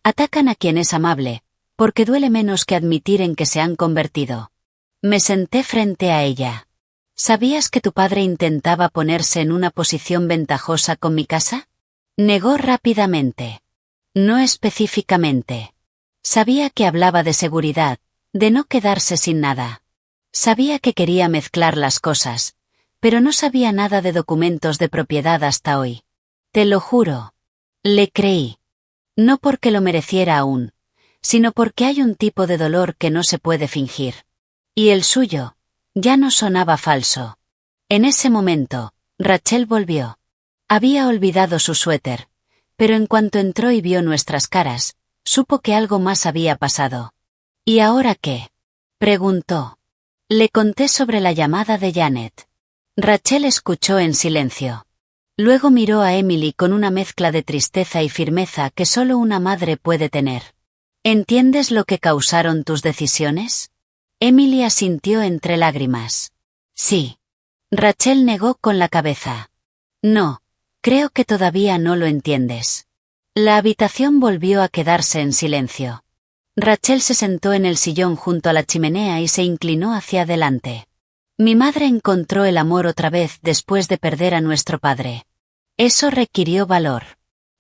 atacan a quien es amable, porque duele menos que admitir en que se han convertido. Me senté frente a ella. ¿Sabías que tu padre intentaba ponerse en una posición ventajosa con mi casa? Negó rápidamente. No específicamente. Sabía que hablaba de seguridad, de no quedarse sin nada. Sabía que quería mezclar las cosas, pero no sabía nada de documentos de propiedad hasta hoy. Te lo juro. Le creí. No porque lo mereciera aún, sino porque hay un tipo de dolor que no se puede fingir. Y el suyo, ya no sonaba falso. En ese momento, Rachel volvió. Había olvidado su suéter, pero en cuanto entró y vio nuestras caras, supo que algo más había pasado. ¿Y ahora qué? Preguntó. Le conté sobre la llamada de Janet. Rachel escuchó en silencio. Luego miró a Emily con una mezcla de tristeza y firmeza que solo una madre puede tener. ¿Entiendes lo que causaron tus decisiones? Emily asintió entre lágrimas. Sí. Rachel negó con la cabeza. No, creo que todavía no lo entiendes. La habitación volvió a quedarse en silencio. Rachel se sentó en el sillón junto a la chimenea y se inclinó hacia adelante. Mi madre encontró el amor otra vez después de perder a nuestro padre. Eso requirió valor.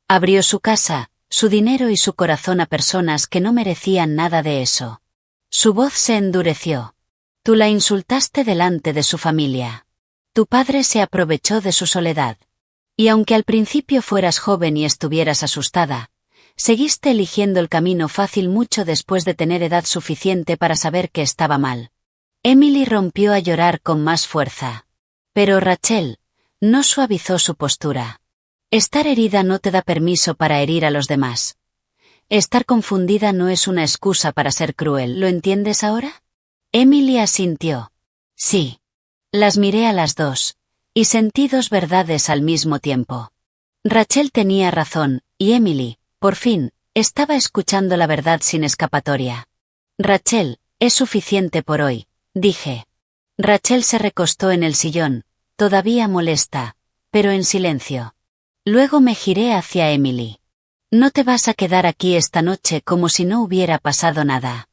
Abrió su casa, su dinero y su corazón a personas que no merecían nada de eso. Su voz se endureció. Tú la insultaste delante de su familia. Tu padre se aprovechó de su soledad. Y aunque al principio fueras joven y estuvieras asustada, seguiste eligiendo el camino fácil mucho después de tener edad suficiente para saber que estaba mal. Emily rompió a llorar con más fuerza. Pero Rachel no suavizó su postura. Estar herida no te da permiso para herir a los demás. Estar confundida no es una excusa para ser cruel, ¿lo entiendes ahora? Emily asintió. Sí. Las miré a las dos, y sentí dos verdades al mismo tiempo. Rachel tenía razón, y Emily, por fin, estaba escuchando la verdad sin escapatoria. Rachel, es suficiente por hoy, dije. Rachel se recostó en el sillón, todavía molesta, pero en silencio. Luego me giré hacia Emily. No te vas a quedar aquí esta noche como si no hubiera pasado nada.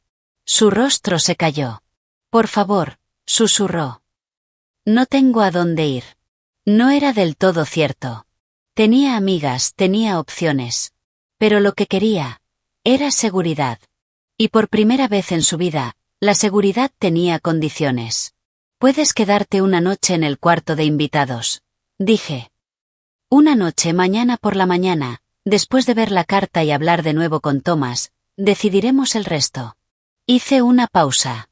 Su rostro se cayó. Por favor, susurró. No tengo a dónde ir. No era del todo cierto. Tenía amigas, tenía opciones. Pero lo que quería era seguridad. Y por primera vez en su vida, la seguridad tenía condiciones. Puedes quedarte una noche en el cuarto de invitados, dije. Una noche mañana por la mañana, después de ver la carta y hablar de nuevo con Thomas, decidiremos el resto. Hice una pausa.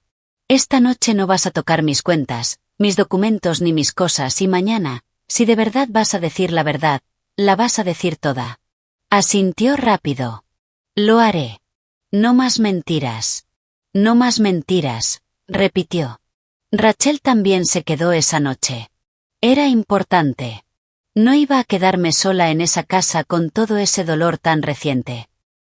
Esta noche no vas a tocar mis cuentas, mis documentos ni mis cosas y mañana, si de verdad vas a decir la verdad, la vas a decir toda. Asintió rápido. Lo haré. No más mentiras. No más mentiras, repitió. Rachel también se quedó esa noche. Era importante. No iba a quedarme sola en esa casa con todo ese dolor tan reciente.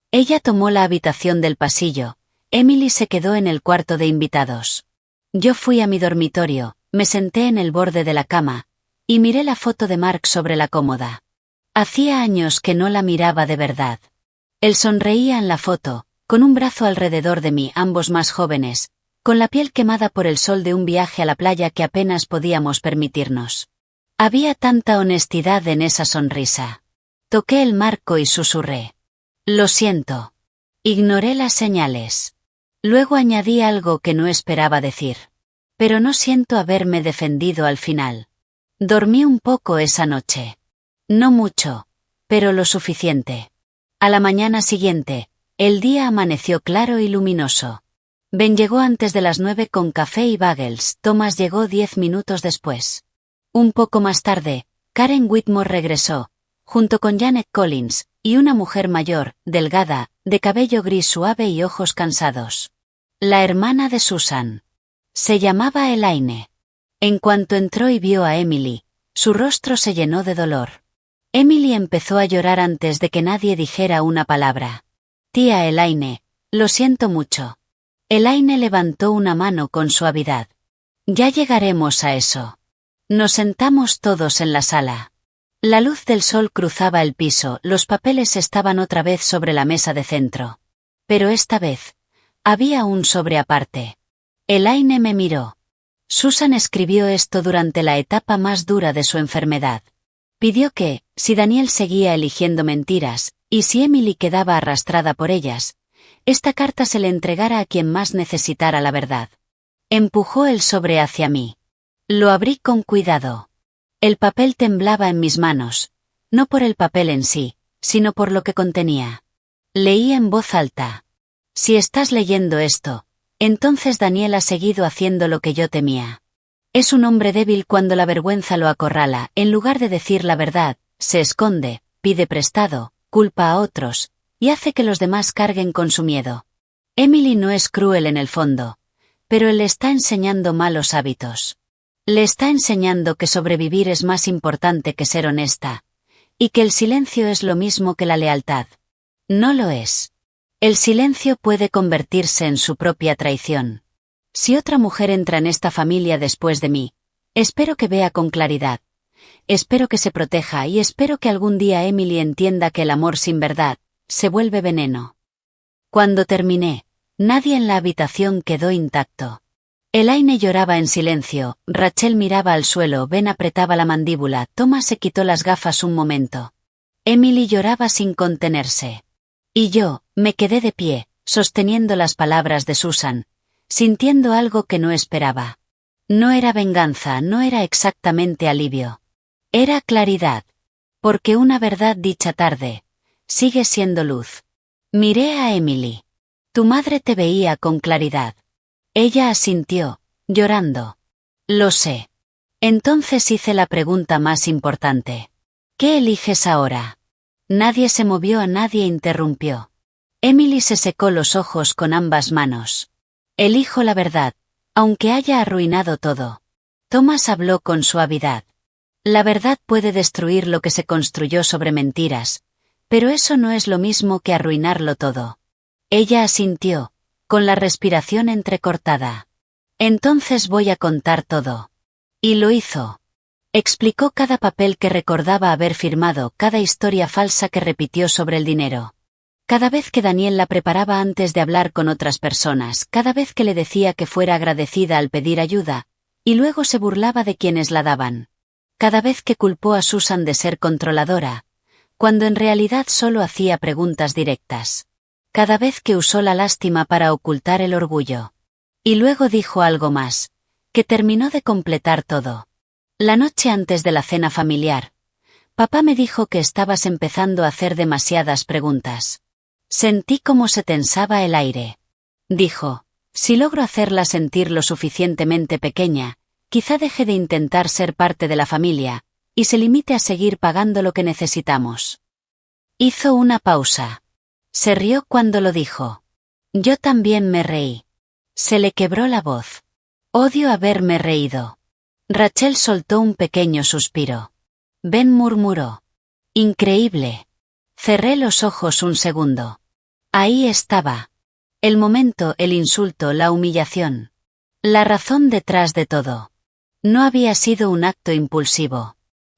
Ella tomó la habitación del pasillo, Emily se quedó en el cuarto de invitados. Yo fui a mi dormitorio, me senté en el borde de la cama, y miré la foto de Mark sobre la cómoda. Hacía años que no la miraba de verdad. Él sonreía en la foto, con un brazo alrededor de mí, ambos más jóvenes, con la piel quemada por el sol de un viaje a la playa que apenas podíamos permitirnos. Había tanta honestidad en esa sonrisa. Toqué el marco y susurré. Lo siento. Ignoré las señales. Luego añadí algo que no esperaba decir. Pero no siento haberme defendido al final. Dormí un poco esa noche. No mucho, pero lo suficiente. A la mañana siguiente, el día amaneció claro y luminoso. Ben llegó antes de las 9 con café y bagels, Thomas llegó 10 minutos después. Un poco más tarde, Karen Whitmore regresó, junto con Janet Collins, y una mujer mayor, delgada, de cabello gris suave y ojos cansados. La hermana de Susan. Se llamaba Elaine. En cuanto entró y vio a Emily, su rostro se llenó de dolor. Emily empezó a llorar antes de que nadie dijera una palabra. Tía Elaine, lo siento mucho. Elaine levantó una mano con suavidad. Ya llegaremos a eso. Nos sentamos todos en la sala. La luz del sol cruzaba el piso, los papeles estaban otra vez sobre la mesa de centro. Pero esta vez, había un sobre aparte. Elaine me miró. Susan escribió esto durante la etapa más dura de su enfermedad. Pidió que, si Daniel seguía eligiendo mentiras, y si Emily quedaba arrastrada por ellas, esta carta se le entregara a quien más necesitara la verdad. Empujó el sobre hacia mí. Lo abrí con cuidado. El papel temblaba en mis manos, no por el papel en sí, sino por lo que contenía. Leí en voz alta. Si estás leyendo esto, entonces Daniel ha seguido haciendo lo que yo temía. Es un hombre débil cuando la vergüenza lo acorrala, en lugar de decir la verdad, se esconde, pide prestado, culpa a otros, y hace que los demás carguen con su miedo. Emily no es cruel en el fondo, pero él le está enseñando malos hábitos. Le está enseñando que sobrevivir es más importante que ser honesta, y que el silencio es lo mismo que la lealtad. No lo es. El silencio puede convertirse en su propia traición. Si otra mujer entra en esta familia después de mí, Espero que vea con claridad. Espero que se proteja y espero que algún día Emily entienda que el amor sin verdad se vuelve veneno. Cuando terminé, nadie en la habitación quedó intacto. Elaine lloraba en silencio, Rachel miraba al suelo, Ben apretaba la mandíbula, Thomas se quitó las gafas un momento. Emily lloraba sin contenerse. Y yo, me quedé de pie, sosteniendo las palabras de Susan, sintiendo algo que no esperaba. No era venganza, no era exactamente alivio. Era claridad. Porque una verdad dicha tarde sigue siendo luz. Miré a Emily. Tu madre te veía con claridad. Ella asintió, llorando. Lo sé. Entonces hice la pregunta más importante. ¿Qué eliges ahora? Nadie se movió, nadie interrumpió. Emily se secó los ojos con ambas manos. Elijo la verdad, aunque haya arruinado todo. Thomas habló con suavidad. La verdad puede destruir lo que se construyó sobre mentiras, pero eso no es lo mismo que arruinarlo todo. Ella asintió, con la respiración entrecortada. Entonces voy a contar todo. Y lo hizo. Explicó cada papel que recordaba haber firmado, cada historia falsa que repitió sobre el dinero. Cada vez que Daniel la preparaba antes de hablar con otras personas, cada vez que le decía que fuera agradecida al pedir ayuda, y luego se burlaba de quienes la daban. Cada vez que culpó a Susan de ser controladora, cuando en realidad solo hacía preguntas directas. Cada vez que usó la lástima para ocultar el orgullo. Y luego dijo algo más, que terminó de completar todo. La noche antes de la cena familiar, papá me dijo que estabas empezando a hacer demasiadas preguntas. Sentí cómo se tensaba el aire. Dijo, si logro hacerla sentir lo suficientemente pequeña, quizá deje de intentar ser parte de la familia, y se limite a seguir pagando lo que necesitamos. Hizo una pausa. Se rió cuando lo dijo. Yo también me reí. Se le quebró la voz. Odio haberme reído. Rachel soltó un pequeño suspiro. Ben murmuró. Increíble. Cerré los ojos un segundo. Ahí estaba. El momento, el insulto, la humillación. La razón detrás de todo. No había sido un acto impulsivo.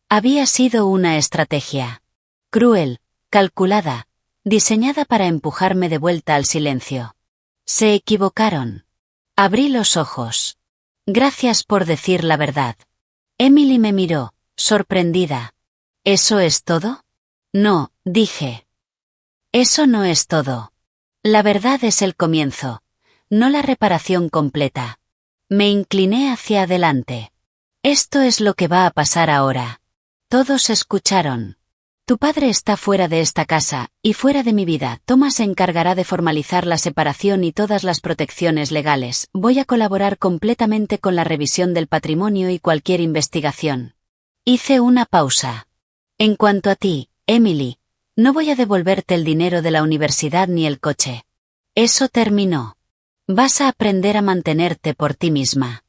Había sido una estrategia. Cruel, calculada, diseñada para empujarme de vuelta al silencio. Se equivocaron. Abrí los ojos. Gracias por decir la verdad. Emily me miró, sorprendida. ¿Eso es todo? No, dije. Eso no es todo. La verdad es el comienzo, no la reparación completa. Me incliné hacia adelante. Esto es lo que va a pasar ahora. Todos escucharon. Tu padre está fuera de esta casa, y fuera de mi vida. Thomas se encargará de formalizar la separación y todas las protecciones legales. Voy a colaborar completamente con la revisión del patrimonio y cualquier investigación. Hice una pausa. En cuanto a ti, Emily, no voy a devolverte el dinero de la universidad ni el coche. Eso terminó. Vas a aprender a mantenerte por ti misma.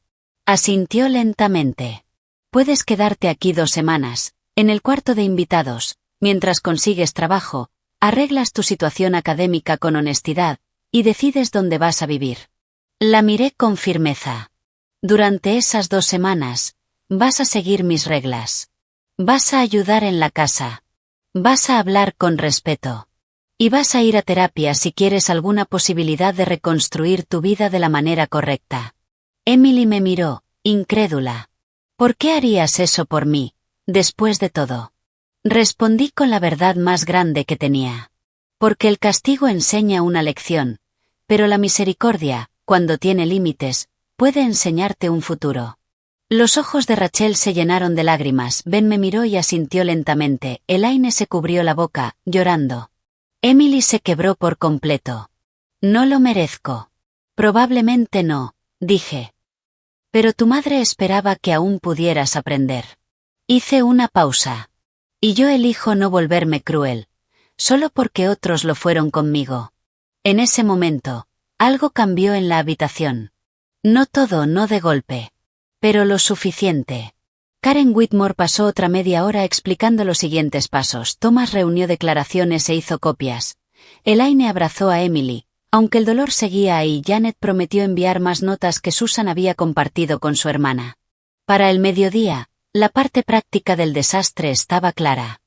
Asintió lentamente. Puedes quedarte aquí 2 semanas, en el cuarto de invitados. Mientras consigues trabajo, arreglas tu situación académica con honestidad, y decides dónde vas a vivir. La miré con firmeza. Durante esas 2 semanas, vas a seguir mis reglas. Vas a ayudar en la casa. Vas a hablar con respeto. Y vas a ir a terapia si quieres alguna posibilidad de reconstruir tu vida de la manera correcta. Emily me miró, incrédula. ¿Por qué harías eso por mí, después de todo? Respondí con la verdad más grande que tenía. Porque el castigo enseña una lección, pero la misericordia, cuando tiene límites, puede enseñarte un futuro. Los ojos de Rachel se llenaron de lágrimas. Ben me miró y asintió lentamente. Elaine se cubrió la boca, llorando. Emily se quebró por completo. No lo merezco. Probablemente no, dije. Pero tu madre esperaba que aún pudieras aprender. Hice una pausa. Y yo elijo no volverme cruel, solo porque otros lo fueron conmigo. En ese momento, algo cambió en la habitación. No todo, no de golpe. Pero lo suficiente. Karen Whitmore pasó otra media hora explicando los siguientes pasos. Thomas reunió declaraciones e hizo copias. Elaine abrazó a Emily. Aunque el dolor seguía ahí, Janet prometió enviar más notas que Susan había compartido con su hermana. Para el mediodía, la parte práctica del desastre estaba clara.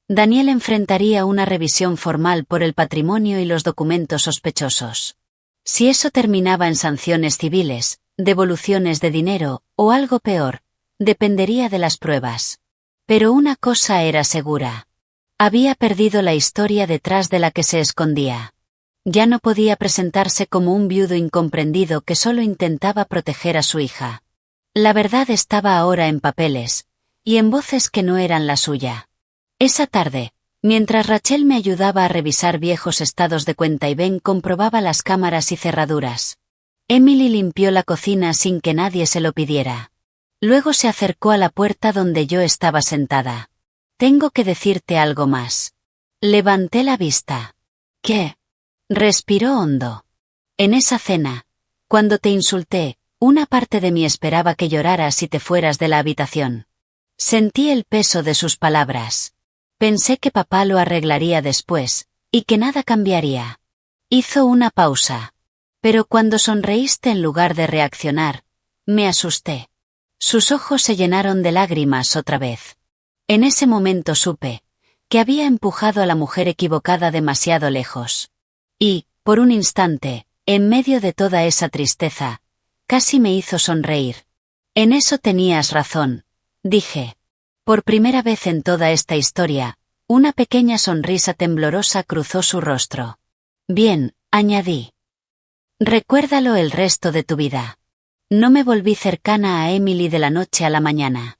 Daniel enfrentaría una revisión formal por el patrimonio y los documentos sospechosos. Si eso terminaba en sanciones civiles, devoluciones de dinero, o algo peor, dependería de las pruebas. Pero una cosa era segura. Había perdido la historia detrás de la que se escondía. Ya no podía presentarse como un viudo incomprendido que solo intentaba proteger a su hija. La verdad estaba ahora en papeles, y en voces que no eran la suya. Esa tarde, mientras Rachel me ayudaba a revisar viejos estados de cuenta y Ben comprobaba las cámaras y cerraduras. Emily limpió la cocina sin que nadie se lo pidiera. Luego se acercó a la puerta donde yo estaba sentada. «Tengo que decirte algo más». Levanté la vista. «¿Qué?» Respiró hondo. «En esa cena, cuando te insulté, una parte de mí esperaba que lloraras y te fueras de la habitación». Sentí el peso de sus palabras. Pensé que papá lo arreglaría después, y que nada cambiaría. Hizo una pausa. Pero cuando sonreíste en lugar de reaccionar, me asusté. Sus ojos se llenaron de lágrimas otra vez. En ese momento supe que había empujado a la mujer equivocada demasiado lejos. Y, por un instante, en medio de toda esa tristeza, casi me hizo sonreír. «En eso tenías razón», dije. Por primera vez en toda esta historia, una pequeña sonrisa temblorosa cruzó su rostro. «Bien», añadí. «Recuérdalo el resto de tu vida». No me volví cercana a Emily de la noche a la mañana.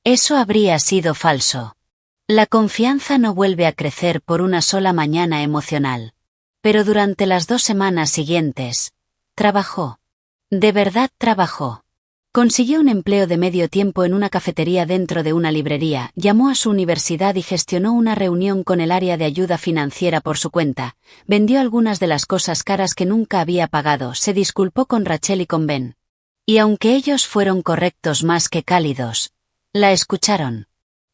Eso habría sido falso. La confianza no vuelve a crecer por una sola mañana emocional. Pero durante las 2 semanas siguientes, trabajó. De verdad trabajó. Consiguió un empleo de medio tiempo en una cafetería dentro de una librería, llamó a su universidad y gestionó una reunión con el área de ayuda financiera por su cuenta, vendió algunas de las cosas caras que nunca había pagado, se disculpó con Rachel y con Ben. Y aunque ellos fueron correctos más que cálidos, la escucharon.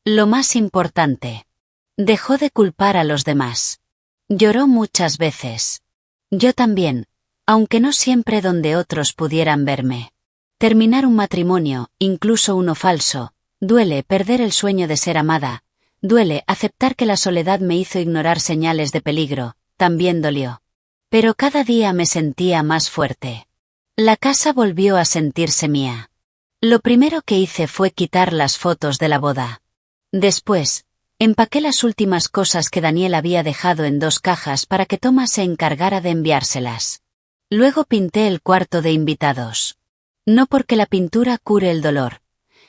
Lo más importante. Dejó de culpar a los demás. Lloró muchas veces. Yo también, aunque no siempre donde otros pudieran verme. Terminar un matrimonio, incluso uno falso, duele perder el sueño de ser amada, duele aceptar que la soledad me hizo ignorar señales de peligro, también dolió. Pero cada día me sentía más fuerte. La casa volvió a sentirse mía. Lo primero que hice fue quitar las fotos de la boda. Después, empaqué las últimas cosas que Daniel había dejado en 2 cajas para que Thomas se encargara de enviárselas. Luego pinté el cuarto de invitados. No porque la pintura cure el dolor,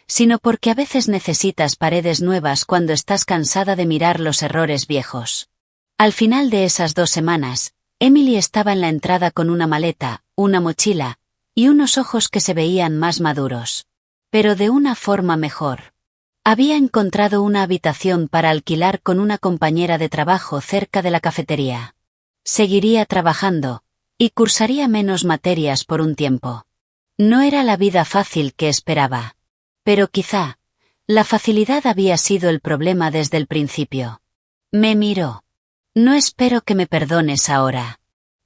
sino porque a veces necesitas paredes nuevas cuando estás cansada de mirar los errores viejos. Al final de esas 2 semanas, Emily estaba en la entrada con una maleta, una mochila, y unos ojos que se veían más maduros. Pero de una forma mejor. Había encontrado una habitación para alquilar con una compañera de trabajo cerca de la cafetería. Seguiría trabajando, y cursaría menos materias por un tiempo. No era la vida fácil que esperaba. Pero quizá, la facilidad había sido el problema desde el principio. Me miró. «No espero que me perdones ahora».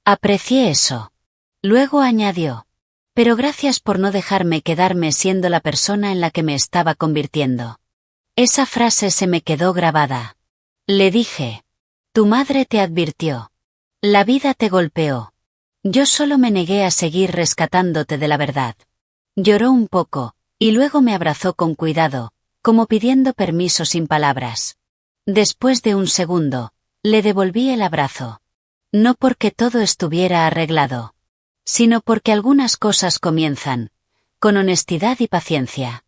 Aprecié eso. Luego añadió. «Pero gracias por no dejarme quedarme siendo la persona en la que me estaba convirtiendo». Esa frase se me quedó grabada. Le dije. «Tu madre te advirtió. La vida te golpeó. Yo solo me negué a seguir rescatándote de la verdad». Lloró un poco, y luego me abrazó con cuidado, como pidiendo permiso sin palabras. Después de un segundo, le devolví el abrazo. No porque todo estuviera arreglado, sino porque algunas cosas comienzan, con honestidad y paciencia.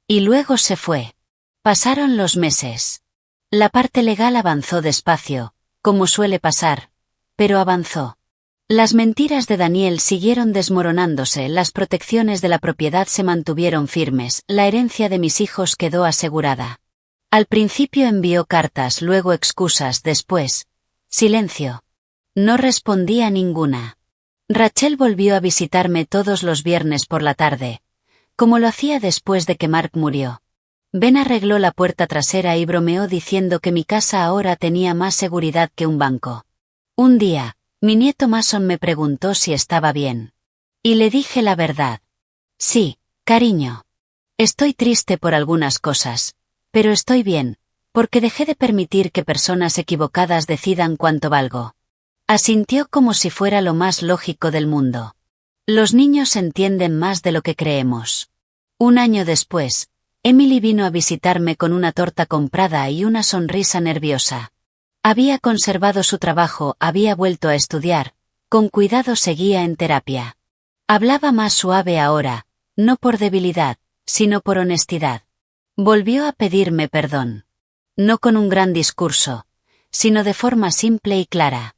Y luego se fue. Pasaron los meses. La parte legal avanzó despacio, como suele pasar, pero avanzó. Las mentiras de Daniel siguieron desmoronándose, las protecciones de la propiedad se mantuvieron firmes, la herencia de mis hijos quedó asegurada. Al principio envió cartas, luego excusas, después, silencio. No respondía ninguna. Rachel volvió a visitarme todos los viernes por la tarde, como lo hacía después de que Mark murió. Ben arregló la puerta trasera y bromeó diciendo que mi casa ahora tenía más seguridad que un banco. Un día, mi nieto Mason me preguntó si estaba bien. Y le dije la verdad. «Sí, cariño. Estoy triste por algunas cosas, pero estoy bien, porque dejé de permitir que personas equivocadas decidan cuánto valgo. Asintió como si fuera lo más lógico del mundo. Los niños entienden más de lo que creemos. Un año después, Emily vino a visitarme con una torta comprada y una sonrisa nerviosa. Había conservado su trabajo, había vuelto a estudiar, con cuidado seguía en terapia. Hablaba más suave ahora, no por debilidad, sino por honestidad. Volvió a pedirme perdón. No con un gran discurso, sino de forma simple y clara.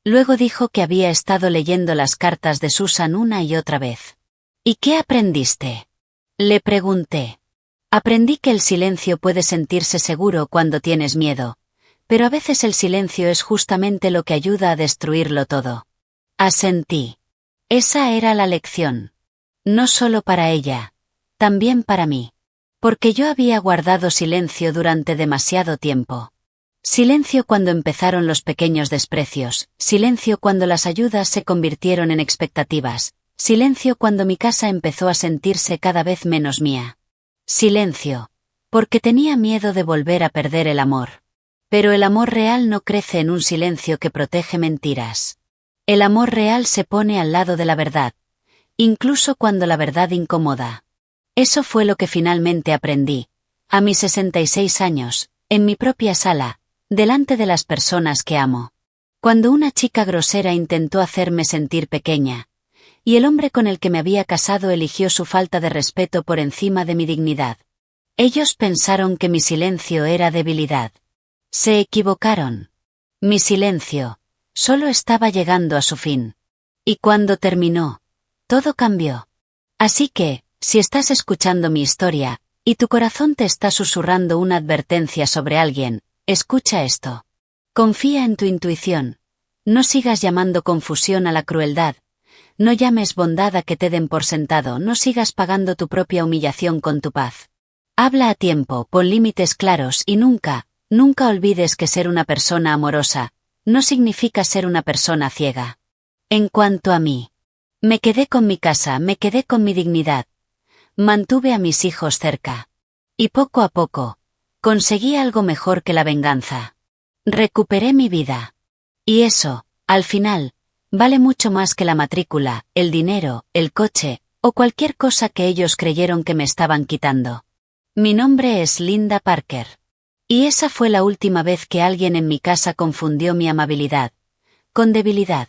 Luego dijo que había estado leyendo las cartas de Susan una y otra vez. ¿Y qué aprendiste? Le pregunté. Aprendí que el silencio puede sentirse seguro cuando tienes miedo, pero a veces el silencio es justamente lo que ayuda a destruirlo todo. Asentí. Esa era la lección. No solo para ella, también para mí. Porque yo había guardado silencio durante demasiado tiempo. Silencio cuando empezaron los pequeños desprecios, silencio cuando las ayudas se convirtieron en expectativas, silencio cuando mi casa empezó a sentirse cada vez menos mía. Silencio, porque tenía miedo de volver a perder el amor. Pero el amor real no crece en un silencio que protege mentiras. El amor real se pone al lado de la verdad, incluso cuando la verdad incomoda. Eso fue lo que finalmente aprendí, a mis 66 años, en mi propia sala, delante de las personas que amo. Cuando una chica grosera intentó hacerme sentir pequeña, y el hombre con el que me había casado eligió su falta de respeto por encima de mi dignidad. Ellos pensaron que mi silencio era debilidad. Se equivocaron. Mi silencio solo estaba llegando a su fin. Y cuando terminó, todo cambió. Así que, si estás escuchando mi historia, y tu corazón te está susurrando una advertencia sobre alguien, escucha esto. Confía en tu intuición. No sigas llamando confusión a la crueldad. No llames bondad a que te den por sentado, no sigas pagando tu propia humillación con tu paz. Habla a tiempo, pon límites claros y nunca olvides que ser una persona amorosa no significa ser una persona ciega. En cuanto a mí, me quedé con mi casa, me quedé con mi dignidad. Mantuve a mis hijos cerca. Y poco a poco, conseguí algo mejor que la venganza. Recuperé mi vida. Y eso, al final, vale mucho más que la matrícula, el dinero, el coche, o cualquier cosa que ellos creyeron que me estaban quitando. Mi nombre es Linda Parker. Y esa fue la última vez que alguien en mi casa confundió mi amabilidad con debilidad.